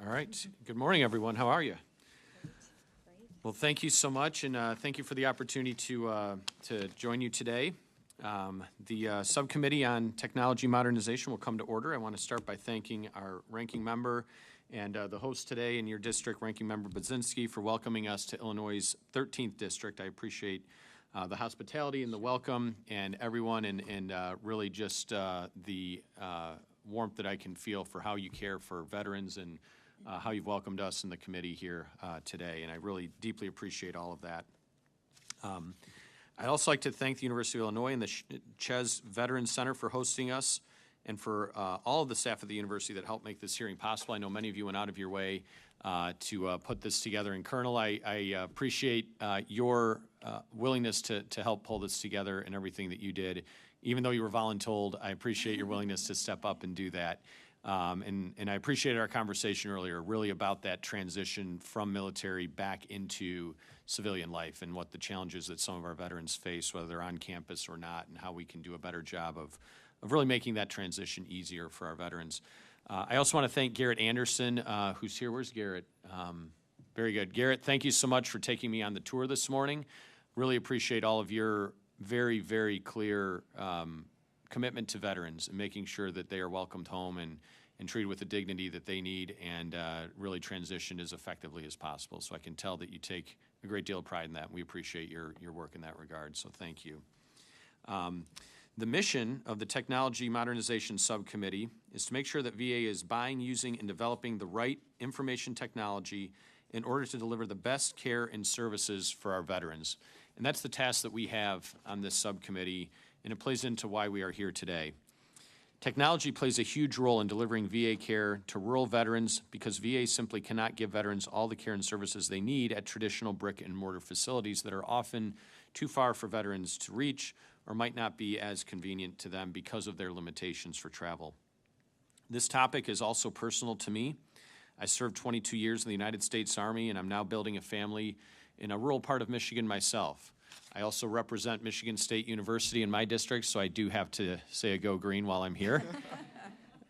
All right. Good morning, everyone. How are you? Well, thank you so much, and thank you for the opportunity to join you today. The Subcommittee on Technology Modernization will come to order. I want to start by thanking our ranking member and the host today in your district, Ranking Member Budzinski, for welcoming us to Illinois' 13th district. I appreciate the hospitality and the welcome and everyone, and really just the warmth that I can feel for how you care for veterans and how you've welcomed us in the committee here today, and I really deeply appreciate all of that. I'd also like to thank the University of Illinois and the Ches Veterans Center for hosting us, and for all of the staff at the university that helped make this hearing possible. I know many of you went out of your way to put this together. And Colonel, I appreciate your willingness to help pull this together and everything that you did. Even though you were voluntold, I appreciate your willingness to step up and do that. And I appreciated our conversation earlier, really about that transition from military back into civilian life and what the challenges that some of our veterans face, whether they're on campus or not, and how we can do a better job of really making that transition easier for our veterans. I also want to thank Garrett Anderson, who's here. Where's Garrett? Very good. Garrett, thank you so much for taking me on the tour this morning. Really appreciate all of your very, very clear commitment to veterans and making sure that they are welcomed home and treated with the dignity that they need, and really transitioned as effectively as possible. So I can tell that you take a great deal of pride in that, and we appreciate your work in that regard, so thank you. The mission of the Technology Modernization Subcommittee is to make sure that VA is buying, using, and developing the right information technology in order to deliver the best care and services for our veterans. And that's the task that we have on this subcommittee, and it plays into why we are here today. Technology plays a huge role in delivering VA care to rural veterans because VA simply cannot give veterans all the care and services they need at traditional brick and mortar facilities that are often too far for veterans to reach or might not be as convenient to them because of their limitations for travel. This topic is also personal to me. I served 22 years in the United States Army, and I'm now building a family in a rural part of Michigan myself. I also represent Michigan State University in my district, so I do have to say a go green while I'm here.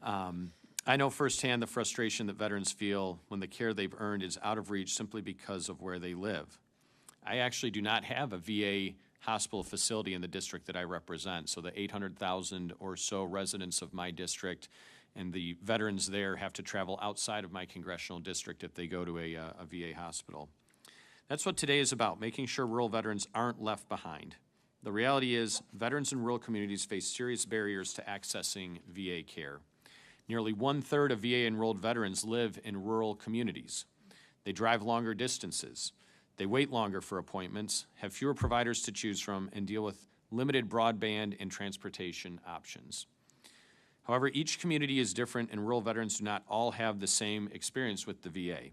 I know firsthand the frustration that veterans feel when the care they've earned is out of reach simply because of where they live. I actually do not have a VA hospital facility in the district that I represent, so the 800,000 or so residents of my district and the veterans there have to travel outside of my congressional district if they go to a VA hospital. That's what today is about, making sure rural veterans aren't left behind. The reality is, veterans in rural communities face serious barriers to accessing VA care. Nearly 1/3 of VA-enrolled veterans live in rural communities. They drive longer distances. They wait longer for appointments, have fewer providers to choose from, and deal with limited broadband and transportation options. However, each community is different, and rural veterans do not all have the same experience with the VA.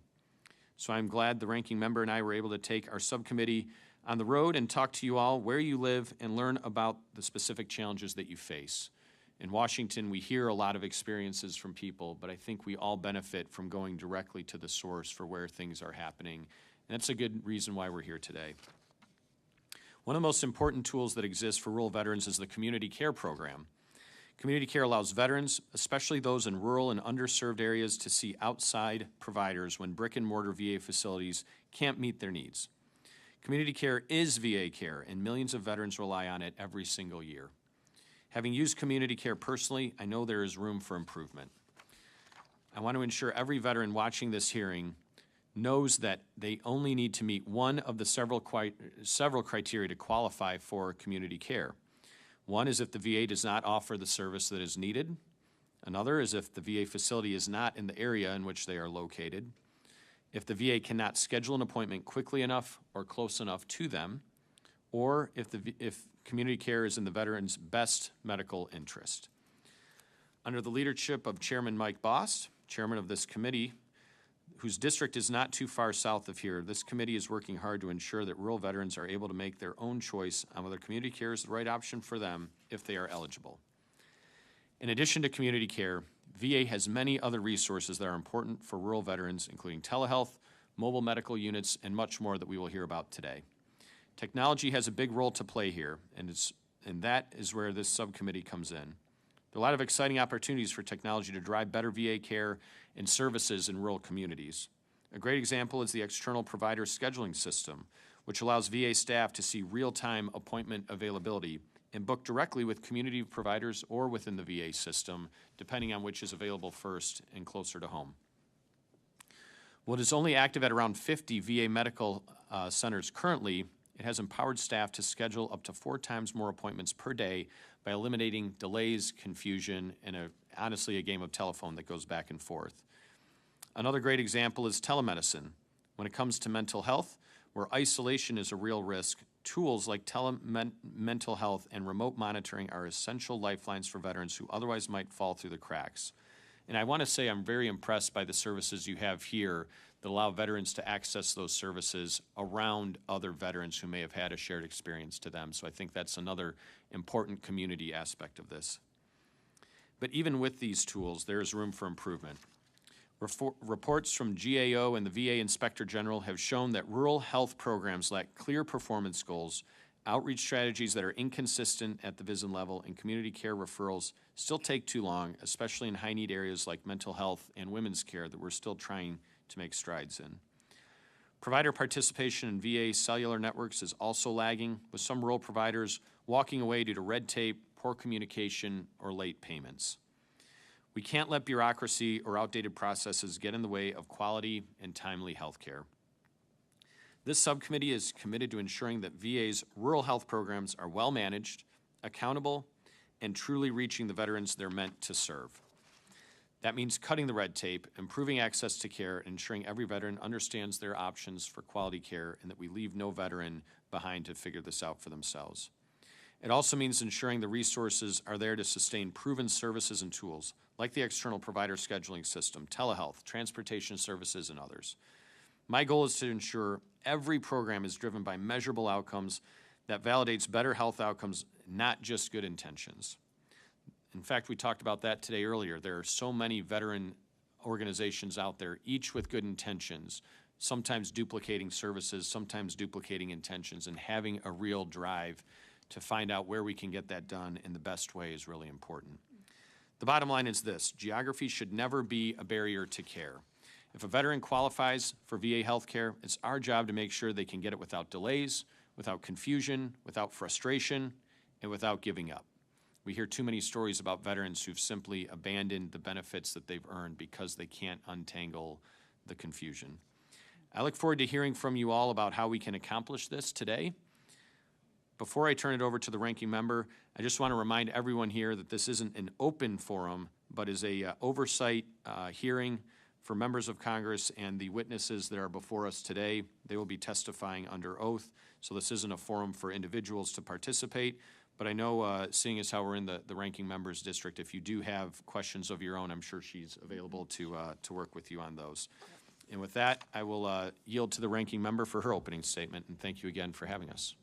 So I'm glad the ranking member and I were able to take our subcommittee on the road and talk to you all where you live and learn about the specific challenges that you face. In Washington, we hear a lot of experiences from people, but I think we all benefit from going directly to the source for where things are happening. And that's a good reason why we're here today. One of the most important tools that exists for rural veterans is the Community Care Program. Community care allows veterans, especially those in rural and underserved areas, to see outside providers when brick and mortar VA facilities can't meet their needs. Community care is VA care, and millions of veterans rely on it every single year. Having used community care personally, I know there is room for improvement. I want to ensure every veteran watching this hearing knows that they only need to meet one of the several criteria to qualify for community care. One is if the VA does not offer the service that is needed. Another is if the VA facility is not in the area in which they are located. If the VA cannot schedule an appointment quickly enough or close enough to them, or if community care is in the veteran's best medical interest. Under the leadership of Chairman Mike Bost, chairman of this committee, whose district is not too far south of here, this committee is working hard to ensure that rural veterans are able to make their own choice on whether community care is the right option for them if they are eligible. In addition to community care, VA has many other resources that are important for rural veterans, including telehealth, mobile medical units, and much more that we will hear about today. Technology has a big role to play here, and that is where this subcommittee comes in. There are a lot of exciting opportunities for technology to drive better VA care and services in rural communities. A great example is the external provider scheduling system, which allows VA staff to see real-time appointment availability and book directly with community providers or within the VA system, depending on which is available first and closer to home. While it is only active at around 50 VA medical centers currently, it has empowered staff to schedule up to 4 times more appointments per day by eliminating delays, confusion, and honestly a game of telephone that goes back and forth. Another great example is telemedicine. When it comes to mental health, where isolation is a real risk, tools like mental health and remote monitoring are essential lifelines for veterans who otherwise might fall through the cracks. And I want to say I'm very impressed by the services you have here that allow veterans to access those services around other veterans who may have had a shared experience to them. So I think that's another important community aspect of this. But even with these tools, there is room for improvement. Reports from GAO and the VA Inspector General have shown that rural health programs lack clear performance goals, outreach strategies that are inconsistent at the VISN level, and community care referrals still take too long, especially in high-need areas like mental health and women's care that we're still trying to make strides in. Provider participation in VA cellular networks is also lagging, with some rural providers walking away due to red tape, poor communication, or late payments. We can't let bureaucracy or outdated processes get in the way of quality and timely health care. This subcommittee is committed to ensuring that VA's rural health programs are well managed, accountable, and truly reaching the veterans they're meant to serve. That means cutting the red tape, improving access to care, and ensuring every veteran understands their options for quality care and that we leave no veteran behind to figure this out for themselves. It also means ensuring the resources are there to sustain proven services and tools, like the external provider scheduling system, telehealth, transportation services, and others. My goal is to ensure every program is driven by measurable outcomes that validates better health outcomes, not just good intentions. In fact, we talked about that today earlier. There are so many veteran organizations out there, each with good intentions, sometimes duplicating services, sometimes duplicating intentions, and having a real drive to find out where we can get that done in the best way is really important. The bottom line is this: geography should never be a barrier to care. If a veteran qualifies for VA health care, it's our job to make sure they can get it without delays, without confusion, without frustration, and without giving up. We hear too many stories about veterans who've simply abandoned the benefits that they've earned because they can't untangle the confusion. I look forward to hearing from you all about how we can accomplish this today. Before I turn it over to the ranking member, I just want to remind everyone here that this isn't an open forum, but is a oversight hearing for members of Congress and the witnesses that are before us today. They will be testifying under oath, so this isn't a forum for individuals to participate. But I know, seeing as how we're in the ranking member's district, if you do have questions of your own, I'm sure she's available to work with you on those. And with that, I will yield to the ranking member for her opening statement, and thank you again for having us.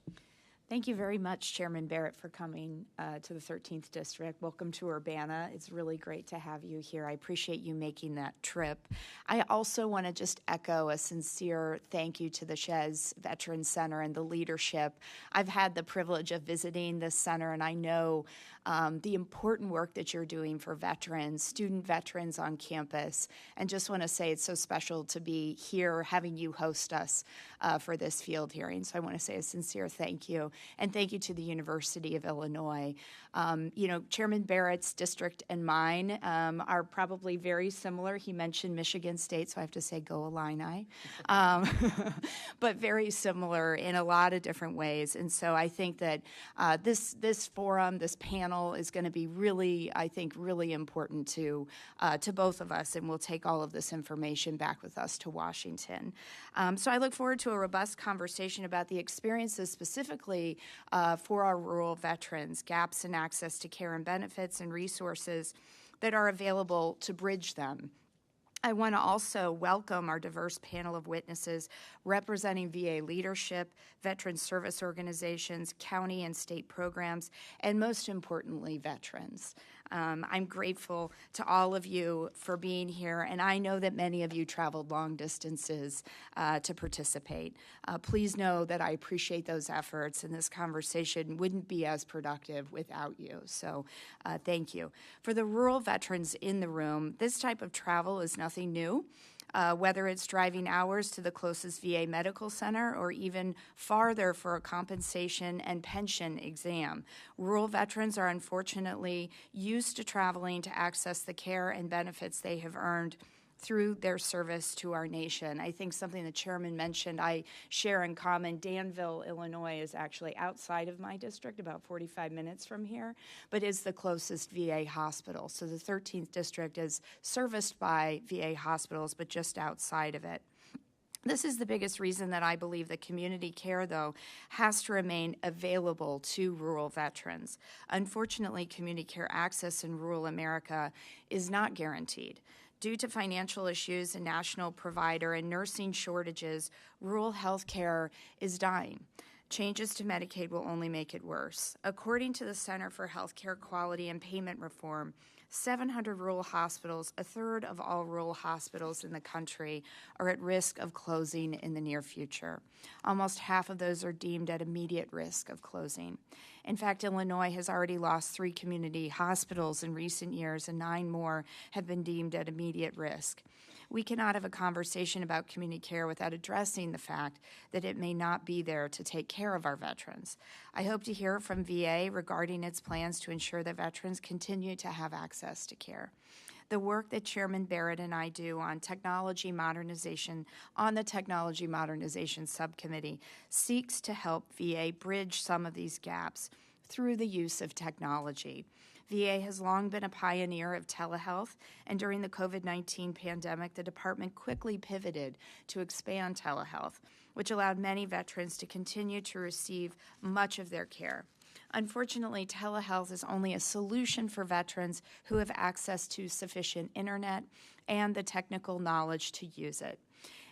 Thank you very much, Chairman Barrett, for coming to the 13th District. Welcome to Urbana. It's really great to have you here. I appreciate you making that trip. I also want to just echo a sincere thank you to the Shez Veterans Center and the leadership. I've had the privilege of visiting this center, and I know the important work that you're doing for veterans, student veterans on campus, and just want to say it's so special to be here having you host us for this field hearing. So I want to say a sincere thank you, and thank you to the University of Illinois. You know, Chairman Barrett's district and mine are probably very similar. He mentioned Michigan State, so I have to say go Illini, but very similar in a lot of different ways. And so I think that this forum, this panel, is going to be really, I think, really important to both of us, and we'll take all of this information back with us to Washington. So I look forward to a robust conversation about the experiences specifically for our rural veterans, gaps in access to care and benefits and resources that are available to bridge them. I want to also welcome our diverse panel of witnesses representing VA leadership, veteran service organizations, county and state programs, and most importantly, veterans. I'm grateful to all of you for being here, and I know that many of you traveled long distances to participate. Please know that I appreciate those efforts, and this conversation wouldn't be as productive without you, so thank you. For the rural veterans in the room, this type of travel is nothing new. Whether it's driving hours to the closest VA medical center or even farther for a compensation and pension exam. Rural veterans are unfortunately used to traveling to access the care and benefits they have earned through their service to our nation. I think something the chairman mentioned I share in common. Danville, Illinois is actually outside of my district, about 45 minutes from here, but is the closest VA hospital. So the 13th district is serviced by VA hospitals, but just outside of it. This is the biggest reason that I believe that community care, though, has to remain available to rural veterans. Unfortunately, community care access in rural America is not guaranteed. Due to financial issues and national provider and nursing shortages, rural health care is dying. Changes to Medicaid will only make it worse. According to the Center for Healthcare Quality and Payment Reform, 700 rural hospitals, a third of all rural hospitals in the country, are at risk of closing in the near future. Almost half of those are deemed at immediate risk of closing. In fact, Illinois has already lost 3 community hospitals in recent years, and 9 more have been deemed at immediate risk. We cannot have a conversation about community care without addressing the fact that it may not be there to take care of our veterans. I hope to hear from VA regarding its plans to ensure that veterans continue to have access to care. The work that Chairman Barrett and I do on technology modernization, on the Technology Modernization Subcommittee, seeks to help VA bridge some of these gaps through the use of technology. VA has long been a pioneer of telehealth, and during the COVID-19 pandemic, the department quickly pivoted to expand telehealth, which allowed many veterans to continue to receive much of their care. Unfortunately, telehealth is only a solution for veterans who have access to sufficient internet and the technical knowledge to use it.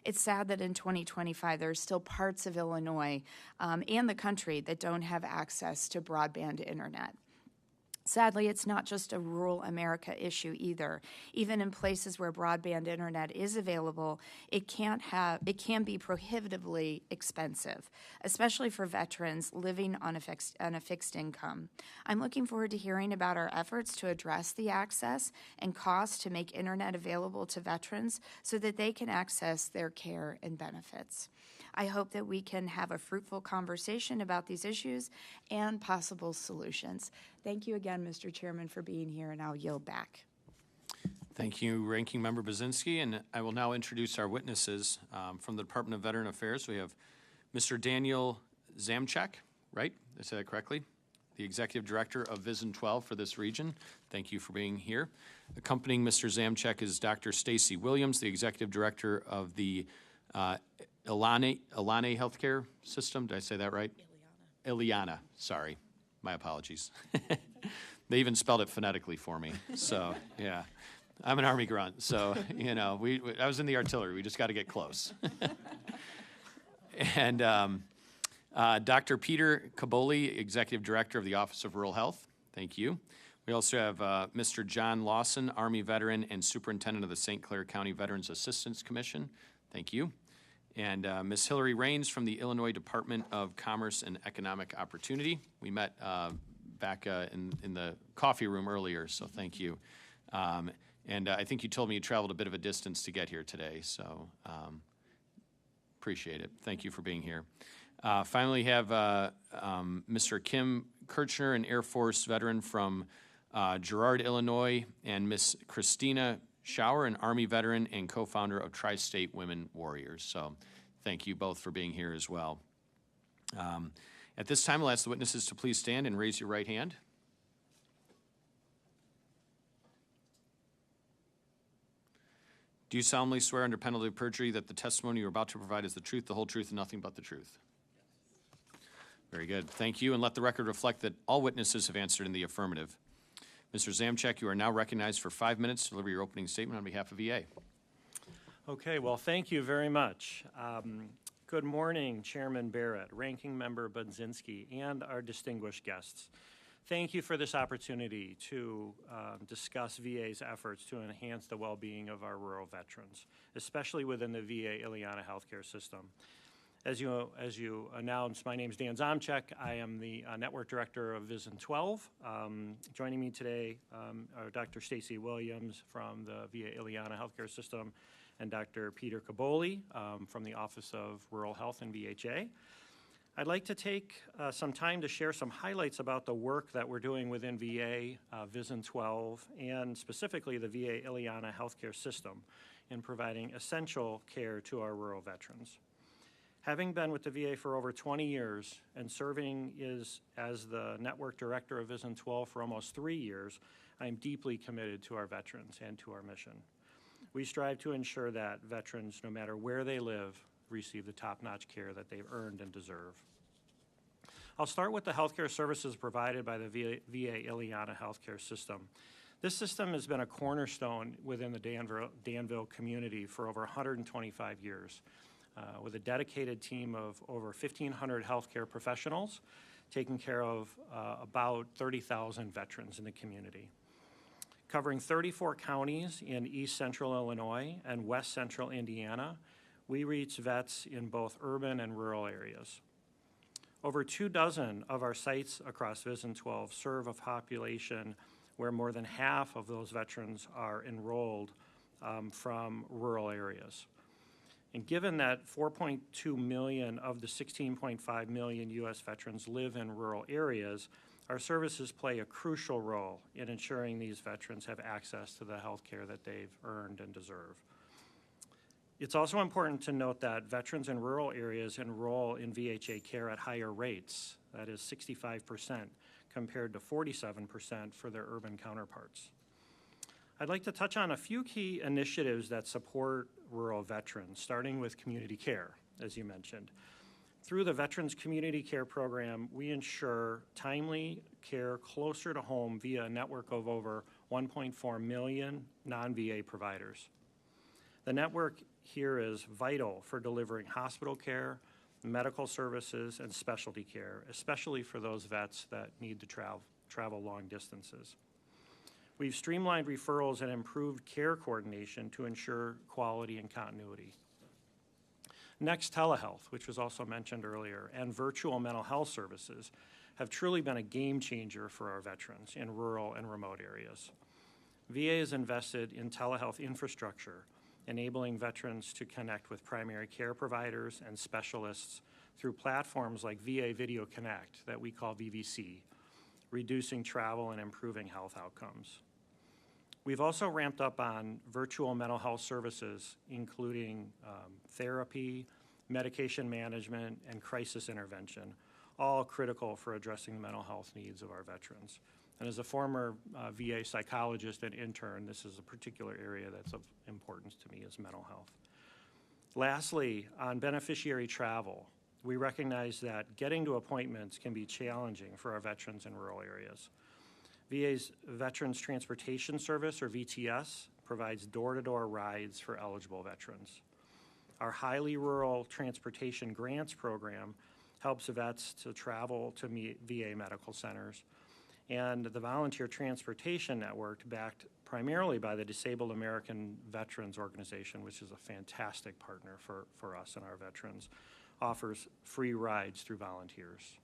It's sad that in 2025, there are still parts of Illinois and the country that don't have access to broadband internet. Sadly, it's not just a rural America issue either. Even in places where broadband internet is available, it can be prohibitively expensive, especially for veterans living on a fixed income. I'm looking forward to hearing about our efforts to address the access and cost to make internet available to veterans so that they can access their care and benefits. I hope that we can have a fruitful conversation about these issues and possible solutions. Thank you again, Mr. Chairman, for being here, and I'll yield back. Thank you, Ranking Member Bazinski, and I will now introduce our witnesses from the Department of Veteran Affairs. We have Mr. Daniel Zamchek, right? Did I say that correctly? The Executive Director of Vision 12 for this region. Thank you for being here. Accompanying Mr. Zamchek is Dr. Stacy Williams, the Executive Director of the Ilani Healthcare System. Did I say that right? Ileana, sorry. My apologies. They even spelled it phonetically for me. So, yeah. I'm an Army grunt, so, you know, I was in the artillery. We just got to get close. And Dr. Peter Caboli, Executive Director of the Office of Rural Health. Thank you. We also have Mr. John Lawson, Army veteran and Superintendent of the St. Clair County Veterans Assistance Commission. Thank you. And Ms. Hillary Raines from the Illinois Department of Commerce and Economic Opportunity. We met back in the coffee room earlier, so thank you. And I think you told me you traveled a bit of a distance to get here today, so appreciate it. Thank you for being here. Finally, have Mr. Kim Kirchner, an Air Force veteran from Girard, Illinois, and Ms. Christina Schauer, an Army veteran and co-founder of Tri-State Women Warriors. So thank you both for being here as well. At this time, I'll ask the witnesses to please stand and raise your right hand. Do you solemnly swear under penalty of perjury that the testimony you're about to provide is the truth, the whole truth, and nothing but the truth? Very good. Thank you, and let the record reflect that all witnesses have answered in the affirmative. Mr. Zamchek, you are now recognized for 5 minutes to deliver your opening statement on behalf of VA. Okay, well, thank you very much. Good morning, Chairman Barrett, Ranking Member Budzinski, and our distinguished guests. thank you for this opportunity to discuss VA's efforts to enhance the well-being of our rural veterans, especially within the VA Ileana healthcare system. As you announced, my name is Dan Zomchek. I am the Network Director of Vision 12. Joining me today are Dr. Stacy Williams from the VA Ileana healthcare system and Dr. Peter Caboli from the Office of Rural Health and VHA. I'd like to take some time to share some highlights about the work that we're doing within VA Vision 12 and specifically the VA Ileana healthcare system in providing essential care to our rural veterans. Having been with the VA for over 20 years and serving as the Network Director of Vision 12 for almost 3 years, I am deeply committed to our veterans and to our mission. We strive to ensure that veterans, no matter where they live, receive the top-notch care that they've earned and deserve. I'll start with the healthcare services provided by the VA Ileana healthcare system. This system has been a cornerstone within the Danville community for over 125 years. With a dedicated team of over 1,500 healthcare professionals taking care of about 30,000 veterans in the community. Covering 34 counties in East Central Illinois and West Central Indiana, we reach vets in both urban and rural areas. Over 24 of our sites across Vision 12 serve a population where more than half of those veterans are enrolled from rural areas. And given that 4.2 million of the 16.5 million U.S. veterans live in rural areas, our services play a crucial role in ensuring these veterans have access to the health care that they've earned and deserve. It's also important to note that veterans in rural areas enroll in VHA care at higher rates, that is 65%, compared to 47% for their urban counterparts. I'd like to touch on a few key initiatives that support rural veterans, starting with community care, as you mentioned. Through the Veterans Community Care Program, we ensure timely care closer to home via a network of over 1.4 million non-VA providers. The network here is vital for delivering hospital care, medical services, and specialty care, especially for those vets that need to travel long distances. We've streamlined referrals and improved care coordination to ensure quality and continuity. Next, telehealth, which was also mentioned earlier, and virtual mental health services have truly been a game changer for our veterans in rural and remote areas. VA has invested in telehealth infrastructure, enabling veterans to connect with primary care providers and specialists through platforms like VA Video Connect that we call VVC, reducing travel and improving health outcomes. We've also ramped up on virtual mental health services, including therapy, medication management, and crisis intervention, all critical for addressing the mental health needs of our veterans. And as a former VA psychologist and intern, this is a particular area that's of importance to me is mental health. Lastly, on beneficiary travel, we recognize that getting to appointments can be challenging for our veterans in rural areas. VA's Veterans Transportation Service, or VTS, provides door-to-door rides for eligible veterans. Our highly rural transportation grants program helps vets to travel to VA medical centers. And the Volunteer Transportation Network, backed primarily by the Disabled American Veterans Organization, which is a fantastic partner for us and our veterans, offers free rides through volunteers.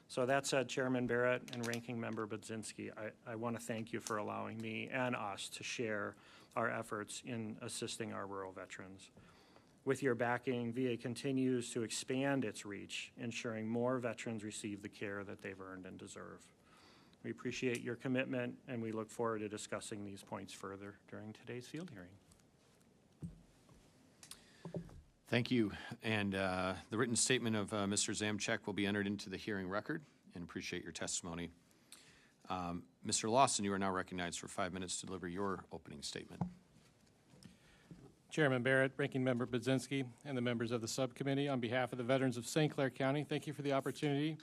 So that said, Chairman Barrett and Ranking Member Budzinski, I want to thank you for allowing me and us to share our efforts in assisting our rural veterans. With your backing, VA continues to expand its reach, ensuring more veterans receive the care that they've earned and deserve. We appreciate your commitment, and we look forward to discussing these points further during today's field hearing. Thank you. And the written statement of Mr. Zamchek will be entered into the hearing record, and appreciate your testimony. Mr. Lawson, you are now recognized for 5 minutes to deliver your opening statement. Chairman Barrett, Ranking Member Budzinski, and the members of the subcommittee, on behalf of the veterans of St. Clair County, thank you for the opportunity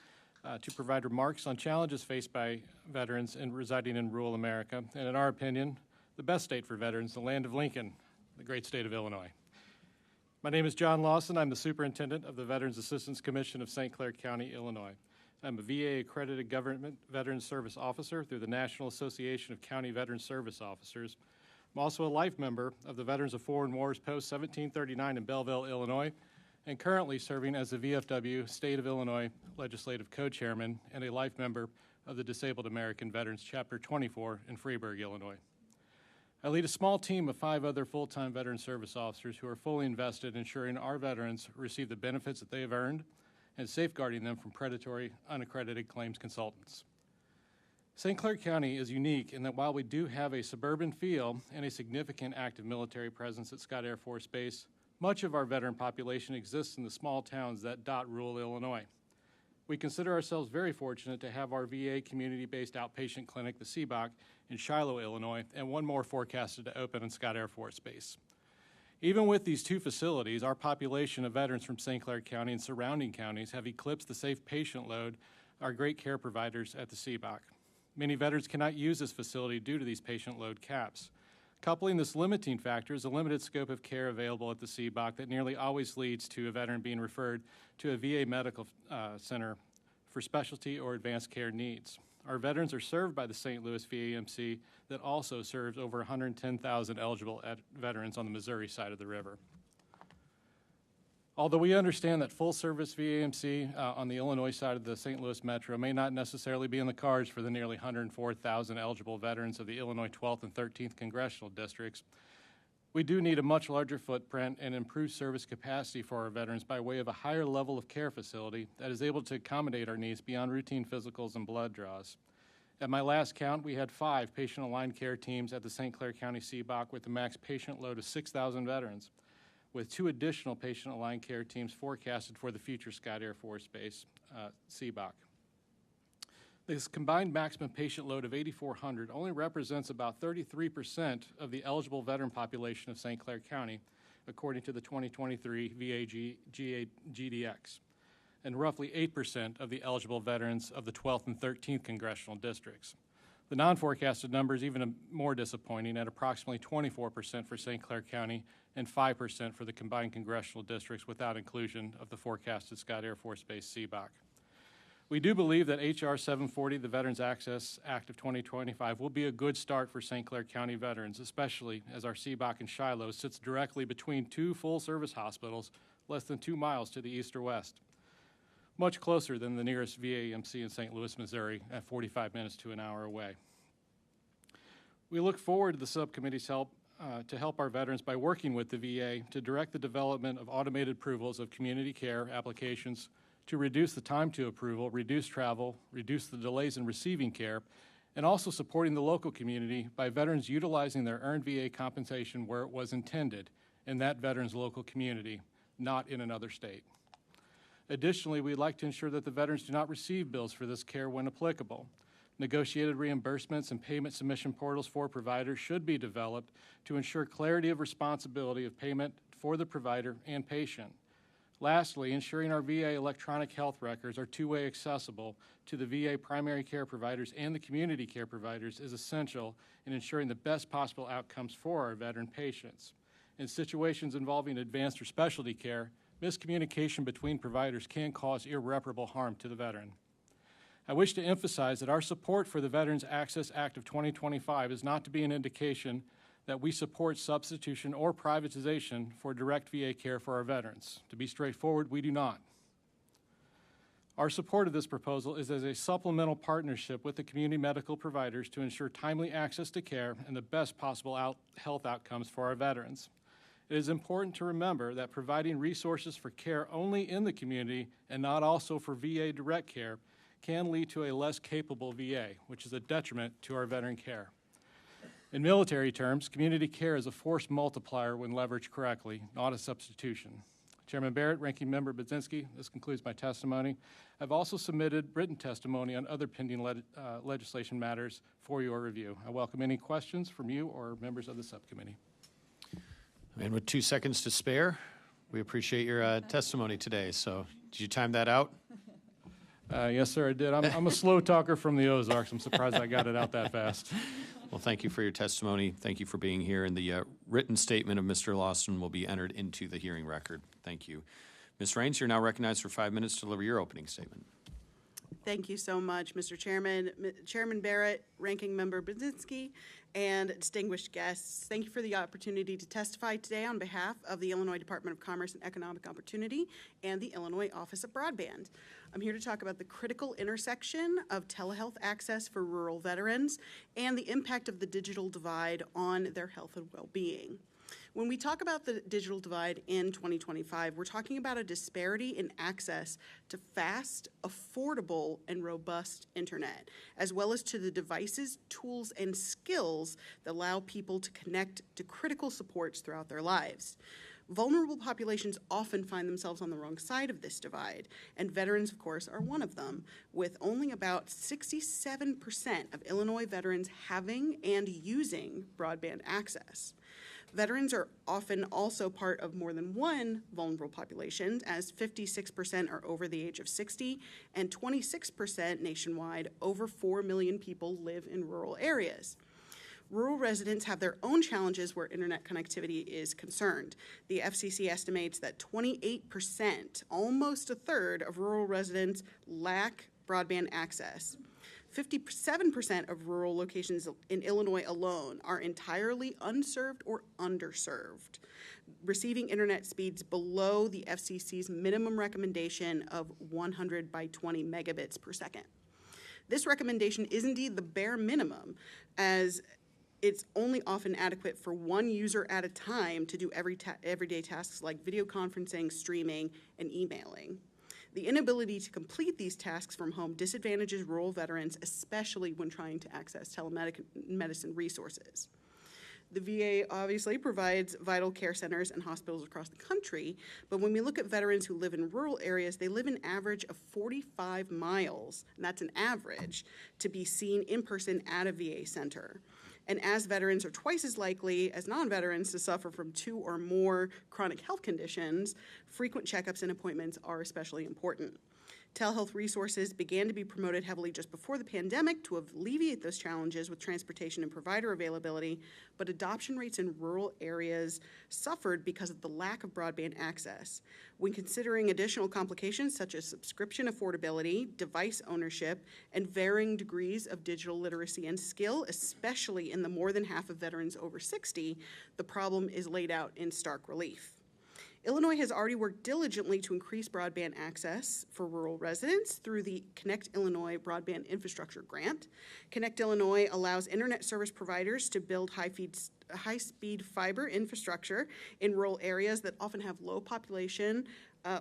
to provide remarks on challenges faced by veterans residing in rural America, and in our opinion, the best state for veterans, the land of Lincoln, the great state of Illinois. My name is John Lawson. I'm the superintendent of the Veterans Assistance Commission of St. Clair County, Illinois. I'm a VA accredited government veteran service officer through the National Association of County Veteran Service Officers. I'm also a life member of the Veterans of Foreign Wars Post 1739 in Belleville, Illinois, and currently serving as the VFW State of Illinois Legislative Co-Chairman and a life member of the Disabled American Veterans Chapter 24 in Freeburg, Illinois. I lead a small team of 5 other full-time veteran service officers who are fully invested in ensuring our veterans receive the benefits that they have earned and safeguarding them from predatory, unaccredited claims consultants. St. Clair County is unique in that while we do have a suburban feel and a significant active military presence at Scott Air Force Base, much of our veteran population exists in the small towns that dot rural Illinois. We consider ourselves very fortunate to have our VA community-based outpatient clinic, the CBOC, in Shiloh, Illinois, and one more forecasted to open in Scott Air Force Base. Even with these 2 facilities, our population of veterans from St. Clair County and surrounding counties have eclipsed the safe patient load our great care providers at the CBOC. Many veterans cannot use this facility due to these patient load caps. Coupling this limiting factor is a limited scope of care available at the CBOC that nearly always leads to a veteran being referred to a VA medical center for specialty or advanced care needs. Our veterans are served by the St. Louis VAMC that also serves over 110,000 eligible veterans on the Missouri side of the river. Although we understand that full-service VAMC on the Illinois side of the St. Louis Metro may not necessarily be in the cards for the nearly 104,000 eligible veterans of the Illinois 12th and 13th congressional districts, we do need a much larger footprint and improved service capacity for our veterans by way of a higher level of care facility that is able to accommodate our needs beyond routine physicals and blood draws. At my last count, we had 5 patient-aligned care teams at the St. Clair County CBOC with a max patient load of 6,000 veterans, with 2 additional patient-aligned care teams forecasted for the future Scott Air Force Base CBOC. This combined maximum patient load of 8,400 only represents about 33% of the eligible veteran population of St. Clair County, according to the 2023 VA GDX, and roughly 8% of the eligible veterans of the 12th and 13th congressional districts. The non-forecasted number is even more disappointing at approximately 24% for St. Clair County and 5% for the combined congressional districts without inclusion of the forecasted Scott Air Force Base CBOC. We do believe that H.R. 740, the Veterans Access Act of 2025, will be a good start for St. Clair County veterans, especially as our CBOC in Shiloh sits directly between 2 full-service hospitals less than 2 miles to the east or west, much closer than the nearest VAMC in St. Louis, Missouri, at 45 minutes to an hour away. We look forward to the subcommittee's help to help our veterans by working with the VA to direct the development of automated approvals of community care applications to reduce the time to approval, reduce travel, reduce the delays in receiving care, and also supporting the local community by veterans utilizing their earned VA compensation where it was intended, in that veteran's local community, not in another state. Additionally, we'd like to ensure that the veterans do not receive bills for this care when applicable. Negotiated reimbursements and payment submission portals for providers should be developed to ensure clarity of responsibility of payment for the provider and patient. Lastly, ensuring our VA electronic health records are two-way accessible to the VA primary care providers and the community care providers is essential in ensuring the best possible outcomes for our veteran patients. In situations involving advanced or specialty care, miscommunication between providers can cause irreparable harm to the veteran. I wish to emphasize that our support for the Veterans Access Act of 2025 is not to be an indication that we support substitution or privatization for direct VA care for our veterans. To be straightforward, we do not. Our support of this proposal is as a supplemental partnership with the community medical providers to ensure timely access to care and the best possible health outcomes for our veterans. It is important to remember that providing resources for care only in the community and not also for VA direct care can lead to a less capable VA, which is a detriment to our veteran care. In military terms, community care is a force multiplier when leveraged correctly, not a substitution. Chairman Barrett, Ranking Member Budzinski, this concludes my testimony. I've also submitted written testimony on other pending legislation matters for your review. I welcome any questions from you or members of the subcommittee. And with 2 seconds to spare, we appreciate your testimony today. So did you time that out? Yes, sir, I did. I'm a slow talker from the Ozarks. I'm surprised I got it out that fast. Well, thank you for your testimony. Thank you for being here. And the written statement of Mr. Lawson will be entered into the hearing record. Thank you. Ms. Raines, you're now recognized for 5 minutes to deliver your opening statement. Thank you so much, Mr. Chairman, Chairman Barrett, Ranking Member Budzinski, and distinguished guests. Thank you for the opportunity to testify today on behalf of the Illinois Department of Commerce and Economic Opportunity and the Illinois Office of Broadband. I'm here to talk about the critical intersection of telehealth access for rural veterans and the impact of the digital divide on their health and well-being. When we talk about the digital divide in 2025, we're talking about a disparity in access to fast, affordable, and robust internet, as well as to the devices, tools, and skills that allow people to connect to critical supports throughout their lives. Vulnerable populations often find themselves on the wrong side of this divide, and veterans, of course, are one of them, with only about 67% of Illinois veterans having and using broadband access. Veterans are often also part of more than one vulnerable population, as 56% are over the age of 60 and 26% nationwide, over 4 million people live in rural areas. Rural residents have their own challenges where internet connectivity is concerned. The FCC estimates that 28%, almost a third, of rural residents lack broadband access. 57% of rural locations in Illinois alone are entirely unserved or underserved, receiving internet speeds below the FCC's minimum recommendation of 100 by 20 megabits per second. This recommendation is indeed the bare minimum, as it's only often adequate for one user at a time to do everyday tasks like video conferencing, streaming, and emailing. The inability to complete these tasks from home disadvantages rural veterans, especially when trying to access telemedicine resources. The VA obviously provides vital care centers and hospitals across the country, but when we look at veterans who live in rural areas, they live an average of 45 miles, and that's an average, to be seen in person at a VA center. And as veterans are twice as likely as non-veterans to suffer from 2 or more chronic health conditions, frequent checkups and appointments are especially important. Telehealth resources began to be promoted heavily just before the pandemic to alleviate those challenges with transportation and provider availability, but adoption rates in rural areas suffered because of the lack of broadband access. When considering additional complications such as subscription affordability, device ownership, and varying degrees of digital literacy and skill, especially in the more than half of veterans over 60, the problem is laid out in stark relief. Illinois has already worked diligently to increase broadband access for rural residents through the Connect Illinois Broadband Infrastructure Grant. Connect Illinois allows internet service providers to build high-speed fiber infrastructure in rural areas that often have low population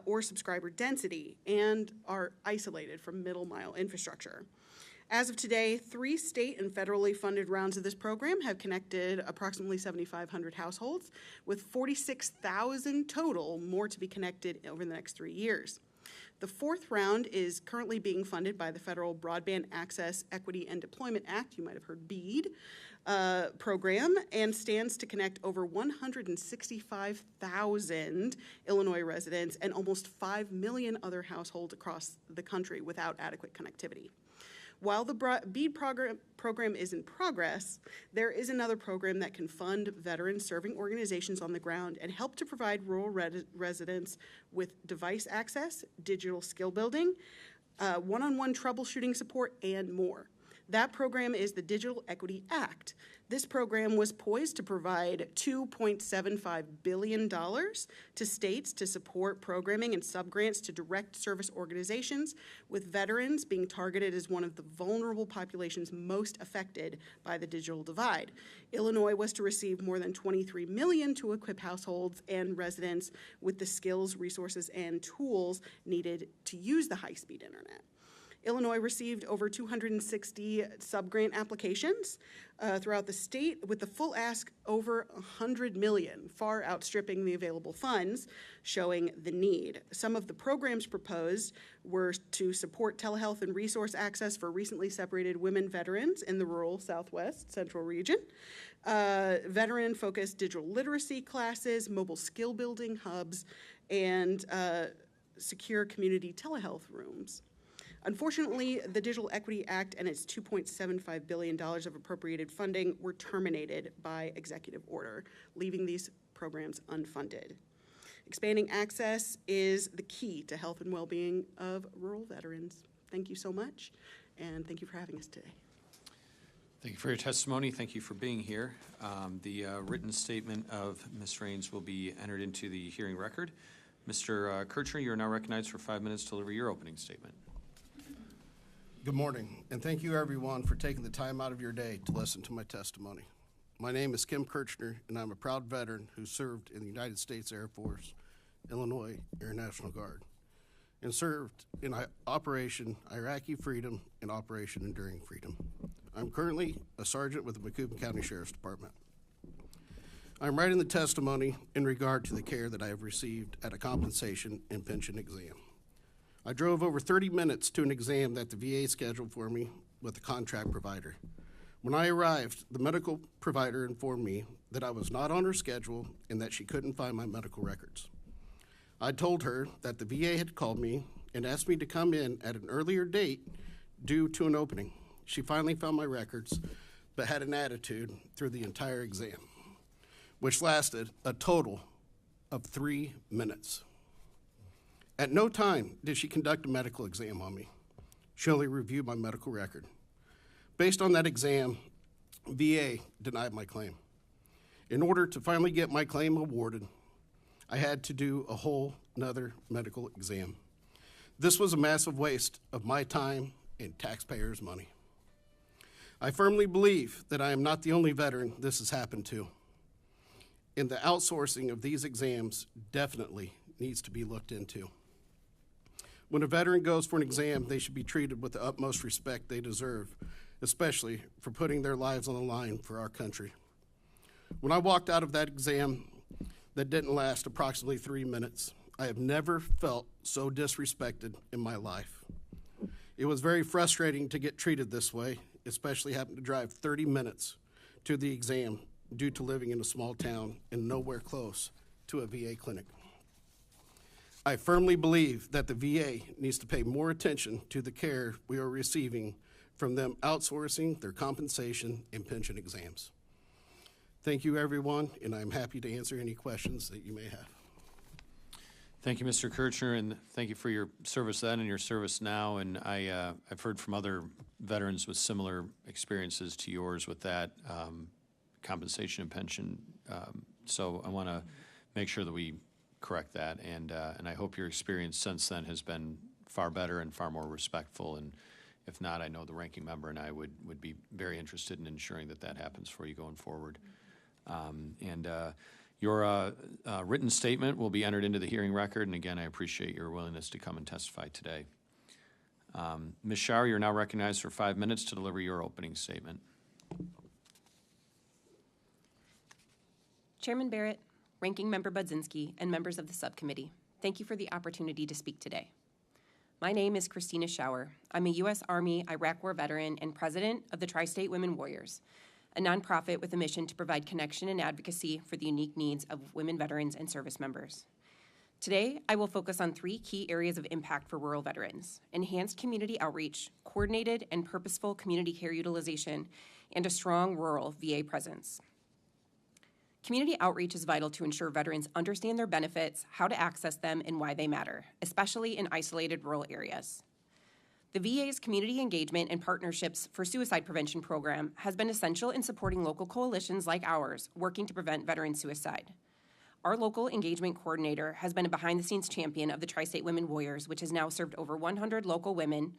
or subscriber density and are isolated from middle-mile infrastructure. As of today, 3 state and federally funded rounds of this program have connected approximately 7,500 households, with 46,000 total more to be connected over the next 3 years. The 4th round is currently being funded by the Federal Broadband Access, Equity, and Deployment Act, you might have heard BEAD, program, and stands to connect over 165,000 Illinois residents and almost 5 million other households across the country without adequate connectivity. While the BEAD program is in progress, there is another program that can fund veterans serving organizations on the ground and help to provide rural residents with device access, digital skill building, one-on-one troubleshooting support, and more. That program is the Digital Equity Act. This program was poised to provide $2.75 billion to states to support programming and subgrants to direct service organizations, with veterans being targeted as one of the vulnerable populations most affected by the digital divide. Illinois was to receive more than $23 million to equip households and residents with the skills, resources, and tools needed to use the high-speed internet. Illinois received over 260 subgrant applications throughout the state, with the full ask over $100 million, far outstripping the available funds, showing the need. Some of the programs proposed were to support telehealth and resource access for recently separated women veterans in the rural Southwest Central region, veteran-focused digital literacy classes, mobile skill building hubs, and secure community telehealth rooms. Unfortunately, the Digital Equity Act and its $2.75 billion of appropriated funding were terminated by executive order, leaving these programs unfunded. Expanding access is the key to health and well-being of rural veterans. Thank Thank you so much, and thank you for having us today. Thank you for your testimony. Thank you for being here. The written statement of Ms. Raines will be entered into the hearing record. Mr. Kirchner, you are now recognized for 5 minutes to deliver your opening statement. Good morning, and thank you everyone for taking the time out of your day to listen to my testimony. My name is Kim Kirchner, and I'm a proud veteran who served in the United States Air Force, Illinois Air National Guard, and served in Operation Iraqi Freedom and Operation Enduring Freedom. I'm currently a sergeant with the Macoupin County Sheriff's Department. I'm writing the testimony in regard to the care that I have received at a compensation and pension exam. I drove over 30 minutes to an exam that the VA scheduled for me with a contract provider. When I arrived, the medical provider informed me that I was not on her schedule and that she couldn't find my medical records. I told her that the VA had called me and asked me to come in at an earlier date due to an opening. She finally found my records, but had an attitude through the entire exam, which lasted a total of 3 minutes. At no time did she conduct a medical exam on me. She only reviewed my medical record. Based on that exam, VA denied my claim. In order to finally get my claim awarded, I had to do a whole nother medical exam. This was a massive waste of my time and taxpayers' money. I firmly believe that I am not the only veteran this has happened to, and the outsourcing of these exams definitely needs to be looked into. When a veteran goes for an exam, they should be treated with the utmost respect they deserve, especially for putting their lives on the line for our country. When I walked out of that exam that didn't last approximately 3 minutes, I have never felt so disrespected in my life. It was very frustrating to get treated this way, especially having to drive 30 minutes to the exam due to living in a small town and nowhere close to a VA clinic. I firmly believe that the VA needs to pay more attention to the care we are receiving from them outsourcing their compensation and pension exams. Thank you, everyone, and I'm happy to answer any questions that you may have. Thank you, Mr. Kirchner, and thank you for your service then and your service now. And I've heard from other veterans with similar experiences to yours with that compensation and pension. So I want to make sure that we correct that, and I hope your experience since then has been far better and far more respectful. And if not, I know the ranking member and I would be very interested in ensuring that that happens for you going forward. Your written statement will be entered into the hearing record, and again, I appreciate your willingness to come and testify today. Ms. Schauer, you're now recognized for 5 minutes to deliver your opening statement. Chairman Barrett, Ranking Member Budzinski, and members of the subcommittee, thank you for the opportunity to speak today. My name is Christina Schauer. I'm a U.S. Army Iraq War veteran and president of the Tri-State Women Warriors, a nonprofit with a mission to provide connection and advocacy for the unique needs of women veterans and service members. Today, I will focus on 3 key areas of impact for rural veterans: enhanced community outreach, coordinated and purposeful community care utilization, and a strong rural VA presence. Community outreach is vital to ensure veterans understand their benefits, how to access them, and why they matter, especially in isolated rural areas. The VA's Community Engagement and Partnerships for Suicide Prevention program has been essential in supporting local coalitions like ours working to prevent veteran suicide. Our local engagement coordinator has been a behind-the-scenes champion of the Tri-State Women Warriors, which has now served over 100 local women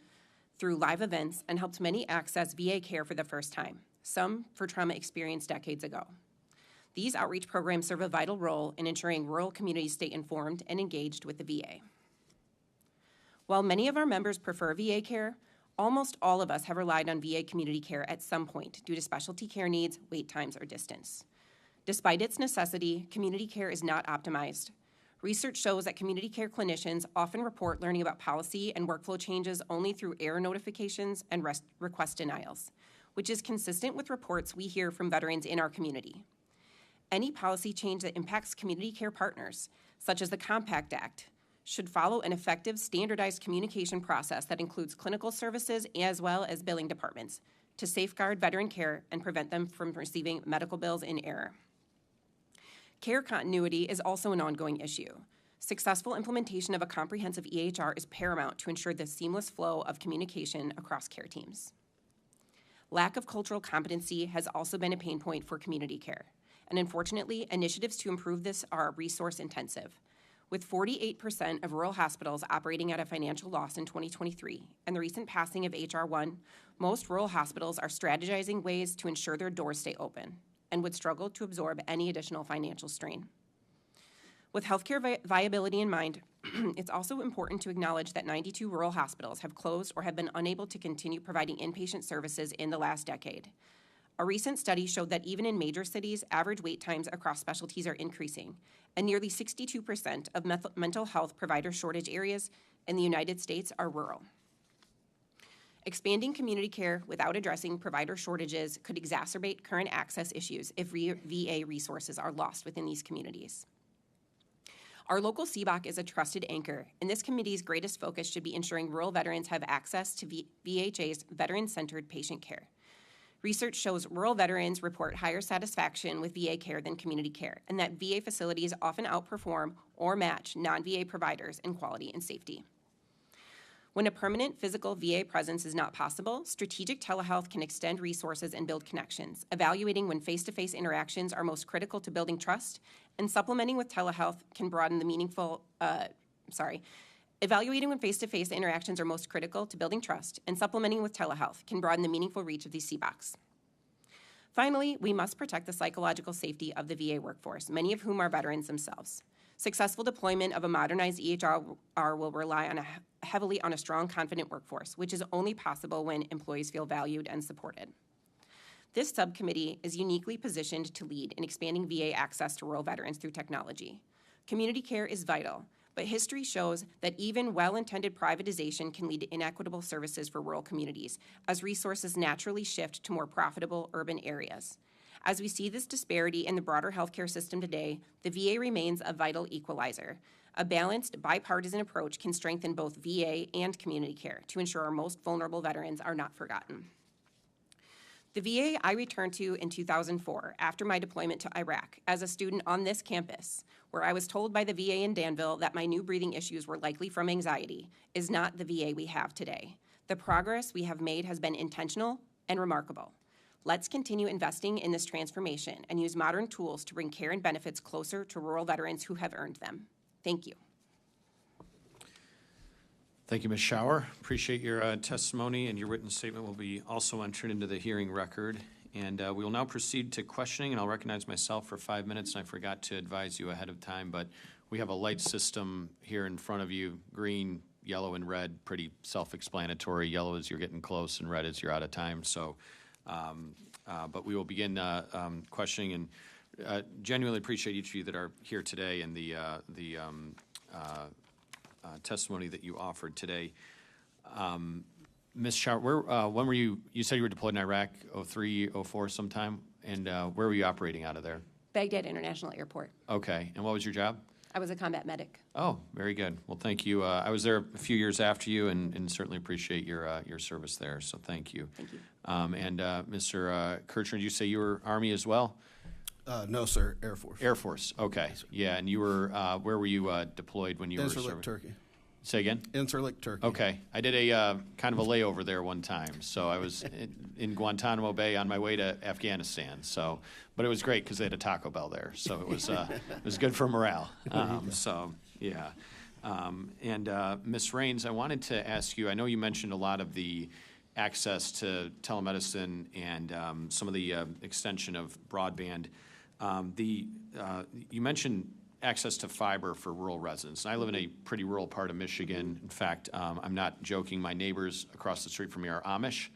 through live events and helped many access VA care for the first time, some for trauma experienced decades ago. These outreach programs serve a vital role in ensuring rural communities stay informed and engaged with the VA. While many of our members prefer VA care, almost all of us have relied on VA community care at some point due to specialty care needs, wait times, or distance. Despite its necessity, community care is not optimized. Research shows that community care clinicians often report learning about policy and workflow changes only through error notifications and request denials, which is consistent with reports we hear from veterans in our community. Any policy change that impacts community care partners, such as the Compact Act, should follow an effective, standardized communication process that includes clinical services as well as billing departments to safeguard veteran care and prevent them from receiving medical bills in error. Care continuity is also an ongoing issue. Successful implementation of a comprehensive EHR is paramount to ensure the seamless flow of communication across care teams. Lack of cultural competency has also been a pain point for community care, and unfortunately, initiatives to improve this are resource intensive. With 48% of rural hospitals operating at a financial loss in 2023 and the recent passing of H.R. 1, most rural hospitals are strategizing ways to ensure their doors stay open and would struggle to absorb any additional financial strain. With healthcare viability in mind, it's also important to acknowledge that 92 rural hospitals have closed or have been unable to continue providing inpatient services in the last decade. A recent study showed that even in major cities, average wait times across specialties are increasing, and nearly 62% of mental health provider shortage areas in the United States are rural. Expanding community care without addressing provider shortages could exacerbate current access issues if VA resources are lost within these communities. Our local CBOC is a trusted anchor, and this committee's greatest focus should be ensuring rural veterans have access to VHA's veteran-centered patient care. Research shows rural veterans report higher satisfaction with VA care than community care, and that VA facilities often outperform or match non-VA providers in quality and safety. When a permanent physical VA presence is not possible, strategic telehealth can extend resources and build connections, evaluating when face-to-face interactions are most critical to building trust, and supplementing with telehealth can broaden the Evaluating when face-to-face interactions are most critical to building trust, and supplementing with telehealth can broaden the meaningful reach of these CBOCs. Finally, we must protect the psychological safety of the VA workforce, many of whom are veterans themselves. Successful deployment of a modernized EHR will rely heavily on a strong, confident workforce, which is only possible when employees feel valued and supported. This subcommittee is uniquely positioned to lead in expanding VA access to rural veterans through technology. Community care is vital, but history shows that even well-intended privatization can lead to inequitable services for rural communities, as resources naturally shift to more profitable urban areas. As we see this disparity in the broader healthcare system today, the VA remains a vital equalizer. A balanced, bipartisan approach can strengthen both VA and community care to ensure our most vulnerable veterans are not forgotten. The VA I returned to in 2004 after my deployment to Iraq as a student on this campus, where I was told by the VA in Danville that my new breathing issues were likely from anxiety, is not the VA we have today. The progress we have made has been intentional and remarkable. Let's continue investing in this transformation and use modern tools to bring care and benefits closer to rural veterans who have earned them. Thank you. Thank you, Ms. Schauer. Appreciate your testimony, and your written statement will be also entered into the hearing record. And we will now proceed to questioning, and I'll recognize myself for 5 minutes, and I forgot to advise you ahead of time, but we have a light system here in front of you, green, yellow, and red, pretty self-explanatory. Yellow is you're getting close, and red is you're out of time. So, but we will begin questioning, and genuinely appreciate each of you that are here today and the testimony that you offered today. Ms. Schauer, when were you said you were deployed in Iraq, 03, 04 sometime, and where were you operating out of there? Baghdad International Airport. Okay, and what was your job? I was a combat medic. Oh, very good. Well, thank you. I was there a few years after you, and certainly appreciate your service there, so thank you. Thank you. And Mr. Kirchner, did you say you were Army as well? No, sir, Air Force. Air Force, okay. Yeah, and you were, where were you deployed when you were serving? Incirlik, Turkey. Say again? Incirlik, Turkey. Okay. I did a kind of a layover there one time. So I was in Guantanamo Bay on my way to Afghanistan. So, but it was great because they had a Taco Bell there. So it was good for morale. So, yeah. And Ms. Raines, I wanted to ask you, I know you mentioned a lot of the access to telemedicine and some of the extension of broadband. You mentioned access to fiber for rural residents. And I live in a pretty rural part of Michigan. In fact, I'm not joking, my neighbors across the street from me are Amish.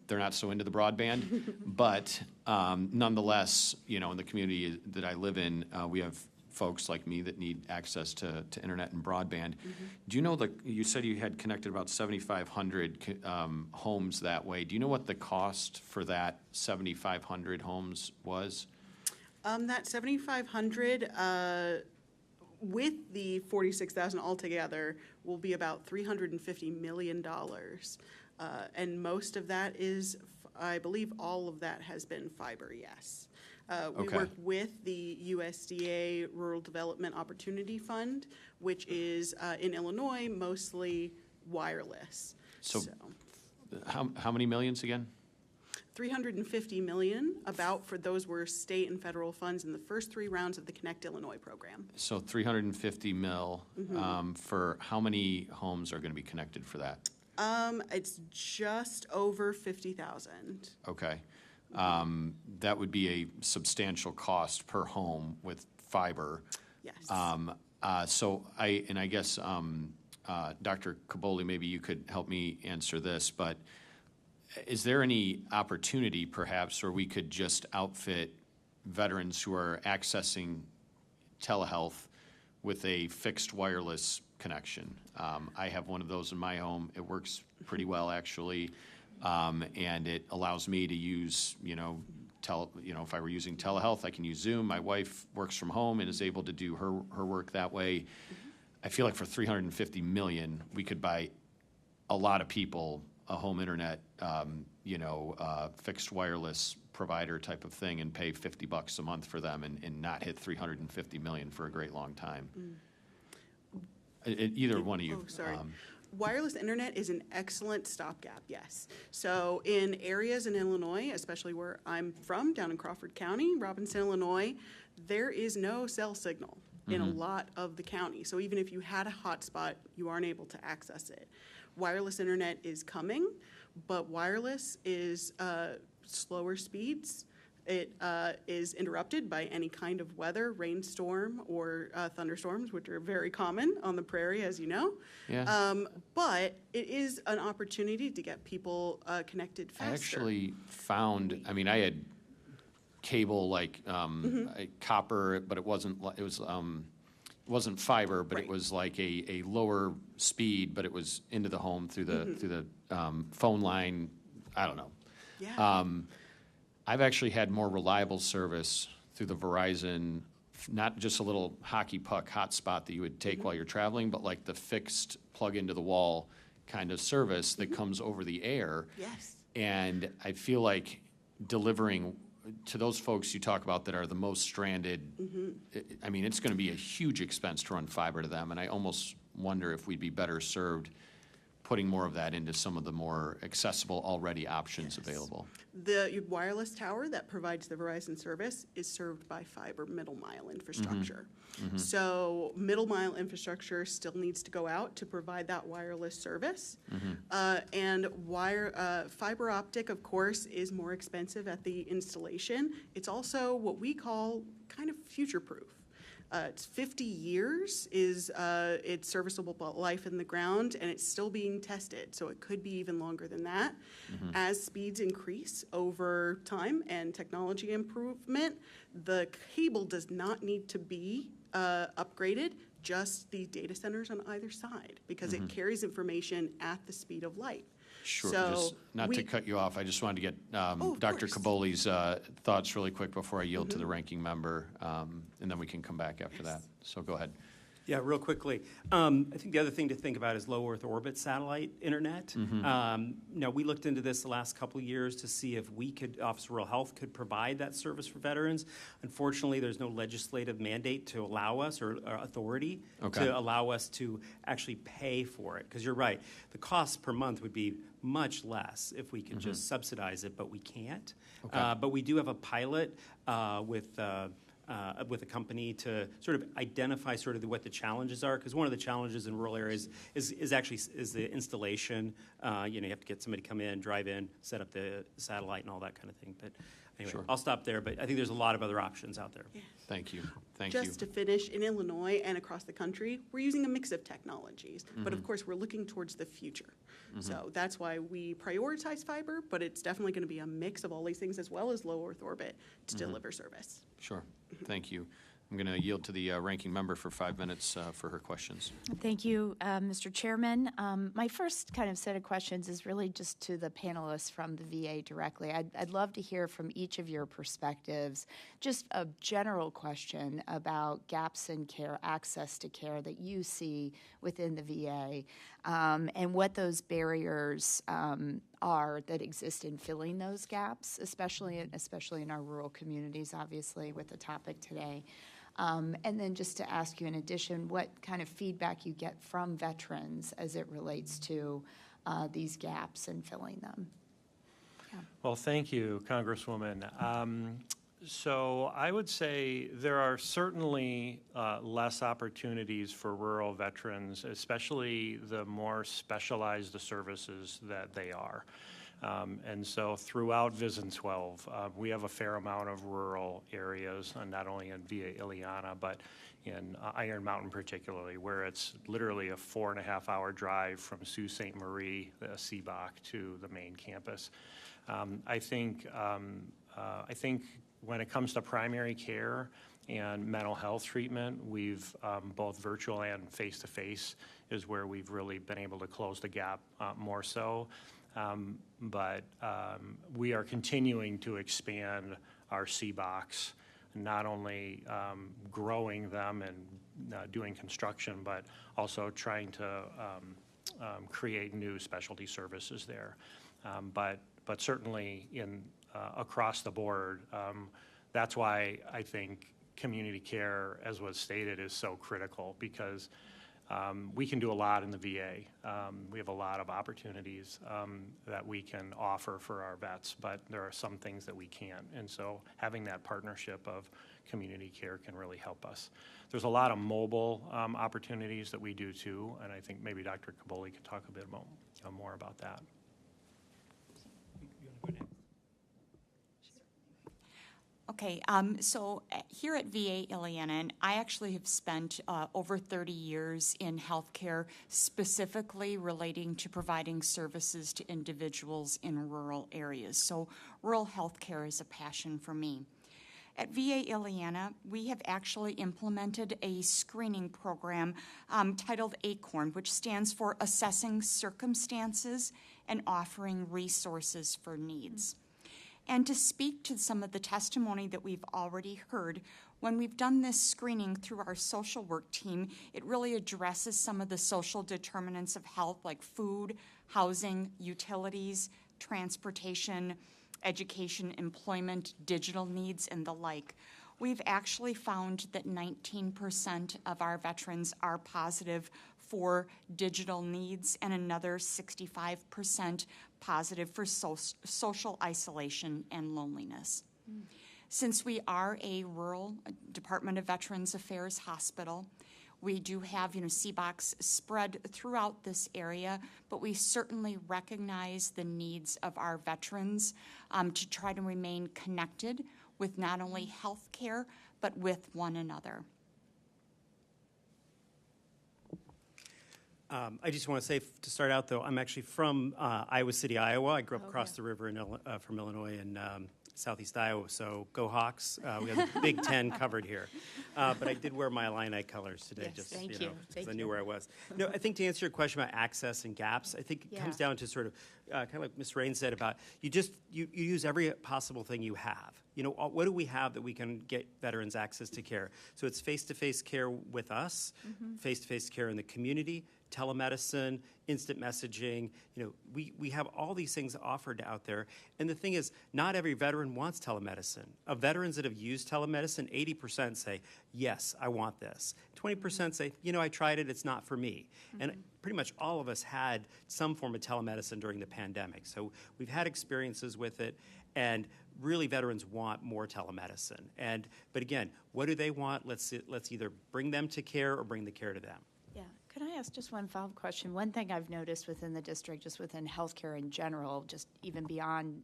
They're not so into the broadband, but nonetheless, you know, in the community that I live in, we have folks like me that need access to internet and broadband. Do you know you said you had connected about 7,500 homes that way. Do you know what the cost for that 7,500 homes was? That 7,500 with the 46,000 altogether will be about $350 million. And most of that is, I believe all of that has been fiber, yes. We Okay. work with the USDA Rural Development Opportunity Fund, which is in Illinois mostly wireless. So- How many millions again? 350 million, about, for those were state and federal funds in the first 3 rounds of the Connect Illinois program. So 350 mil, for how many homes are going to be connected for that? It's just over 50,000. Okay. That would be a substantial cost per home with fiber. Yes. I guess, Dr. Caboli, maybe you could help me answer this, but is there any opportunity perhaps where we could just outfit veterans who are accessing telehealth with a fixed wireless connection? I have one of those in my home. It works pretty well, actually, and it allows me to use, if I were using telehealth, I can use Zoom. My wife works from home and is able to do her work that way. I feel like for 350 million, we could buy a lot of people a home internet, fixed wireless provider type of thing and pay $50 a month for them and not hit 350 million for a great long time. Either one of you. Oh, sorry. Wireless internet is an excellent stopgap, yes. So in areas in Illinois, especially where I'm from, down in Crawford County, Robinson, Illinois, there is no cell signal in a lot of the county. So even if you had a hotspot, you aren't able to access it. Wireless internet is coming, but wireless is slower speeds. It is interrupted by any kind of weather, rainstorm or thunderstorms, which are very common on the prairie, as you know. Yeah. But it is an opportunity to get people connected faster. I actually found, I had cable like copper, but it wasn't, it wasn't fiber, but Right. it was like a lower speed, but it was into the home through the phone line. I don't know. Yeah. I've actually had more reliable service through the Verizon, not just a little hockey puck hotspot that you would take while you're traveling, but like the fixed plug into the wall kind of service that comes over the air. Yes. And I feel like delivering to those folks you talk about that are the most stranded, it's going to be a huge expense to run fiber to them. And I almost wonder if we'd be better served putting more of that into some of the more accessible already options available. The wireless tower that provides the Verizon service is served by fiber middle mile infrastructure. So middle mile infrastructure still needs to go out to provide that wireless service. And fiber optic, of course, is more expensive at the installation. It's also what we call kind of future-proof. It's 50 years is its serviceable life in the ground, and it's still being tested, so it could be even longer than that. As speeds increase over time and technology improvement, the cable does not need to be upgraded, just the data centers on either side, because it carries information at the speed of light. Sure, So just not to cut you off, I just wanted to get of Dr. course. Caboli's thoughts really quick before I yield to the ranking member, and then we can come back after that. So go ahead. Yeah, real quickly. I think the other thing to think about is low Earth orbit satellite internet. Now, we looked into this the last couple of years to see if Office of Rural Health could provide that service for veterans. Unfortunately, there's no legislative mandate to allow us or authority to allow us to actually pay for it. Because you're right, the cost per month would be much less if we could just subsidize it, but we can't. But we do have a pilot with a company to sort of identify sort of what the challenges are, because one of the challenges in rural areas is actually the installation. You have to get somebody to come in, drive in, set up the satellite and all that kind of thing. But anyway, Sure. I'll stop there, but I think there's a lot of other options out there. Thank you. Thank you. Just to finish, in Illinois and across the country, we're using a mix of technologies, but of course, we're looking towards the future. So that's why we prioritize fiber, but it's definitely going to be a mix of all these things as well as low Earth orbit to deliver service. Sure. Thank you. I'm going to yield to the ranking member for 5 minutes for her questions. Thank you, Mr. Chairman. My first kind of set of questions is really just to the panelists from the VA directly. I'd love to hear from each of your perspectives, just a general question about gaps in care, access to care that you see within the VA. and what those barriers are that exist in filling those gaps, especially in our rural communities, obviously, with the topic today. And then just to ask you, in addition, what kind of feedback you get from veterans as it relates to these gaps and filling them. Well, thank you, Congresswoman. So I would say there are certainly less opportunities for rural veterans, especially the more specialized the services that they are. And so throughout Vision 12, we have a fair amount of rural areas, not only in VA Ileana, but in Iron Mountain particularly, where it's literally a 4.5-hour drive from Sault Ste. Marie, the CBOC, to the main campus. I think when it comes to primary care and mental health treatment, we've both virtual and face-to-face is where we've really been able to close the gap more so. But we are continuing to expand our CBOCs, not only growing them and doing construction, but also trying to create new specialty services there. But certainly across the board, that's why I think community care, as was stated, is so critical, because we can do a lot in the VA. We have a lot of opportunities that we can offer for our vets, but there are some things that we can't. And so having that partnership of community care can really help us. There's a lot of mobile opportunities that we do too, and I think maybe Dr. Caboli could talk a bit more about that. Okay, so here at VA Ileana, and I actually have spent over 30 years in healthcare, specifically relating to providing services to individuals in rural areas. So rural healthcare is a passion for me. At VA Ileana, we have actually implemented a screening program titled ACORN, which stands for Assessing Circumstances and Offering Resources for Needs. And to speak to some of the testimony that we've already heard, when we've done this screening through our social work team, it really addresses some of the social determinants of health, like food, housing, utilities, transportation, education, employment, digital needs, and the like. We've actually found that 19% of our veterans are positive for digital needs, and another 65% positive for social isolation and loneliness. Since we are a rural Department of Veterans Affairs hospital, we do have, CBOCs spread throughout this area, but we certainly recognize the needs of our veterans to try to remain connected with not only health care, but with one another. I just want to say, to start out, though, I'm actually from Iowa City, Iowa. I grew up across the river from Illinois and southeast Iowa, so go Hawks. We have the Big Ten covered here. But I did wear my Illini colors today, Yes, just thank because I knew where I was. No, I think to answer your question about access and gaps, I think it comes down to sort of kind of like Ms. Rain said about you use every possible thing you have. What do we have that we can get veterans access to care? So it's face-to-face care with us, face-to-face care in the community, telemedicine, instant messaging. We have all these things offered out there. And the thing is, not every veteran wants telemedicine. Of veterans that have used telemedicine, 80% say, yes, I want this. 20% say, I tried it, it's not for me. And pretty much all of us had some form of telemedicine during the pandemic. So we've had experiences with it, and really veterans want more telemedicine. But again, what do they want? Let's either bring them to care or bring the care to them. Can I ask just one follow-up question? One thing I've noticed within the district, just within healthcare in general, just even beyond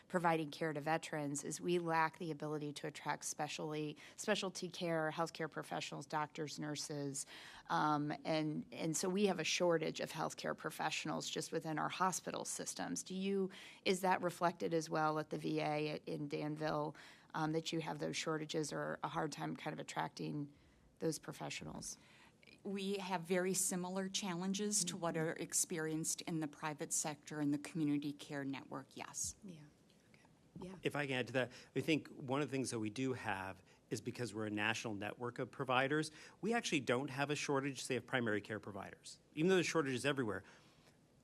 providing care to veterans, is we lack the ability to attract specialty care, healthcare professionals, doctors, nurses, and so we have a shortage of healthcare professionals just within our hospital systems. Is that reflected as well at the VA in Danville, that you have those shortages or a hard time kind of attracting those professionals? We have very similar challenges to what are experienced in the private sector and the community care network, yes. Yeah. If I can add to that, I think one of the things that we do have is because we're a national network of providers. We actually don't have a shortage, say, of primary care providers. Even though there's shortages everywhere,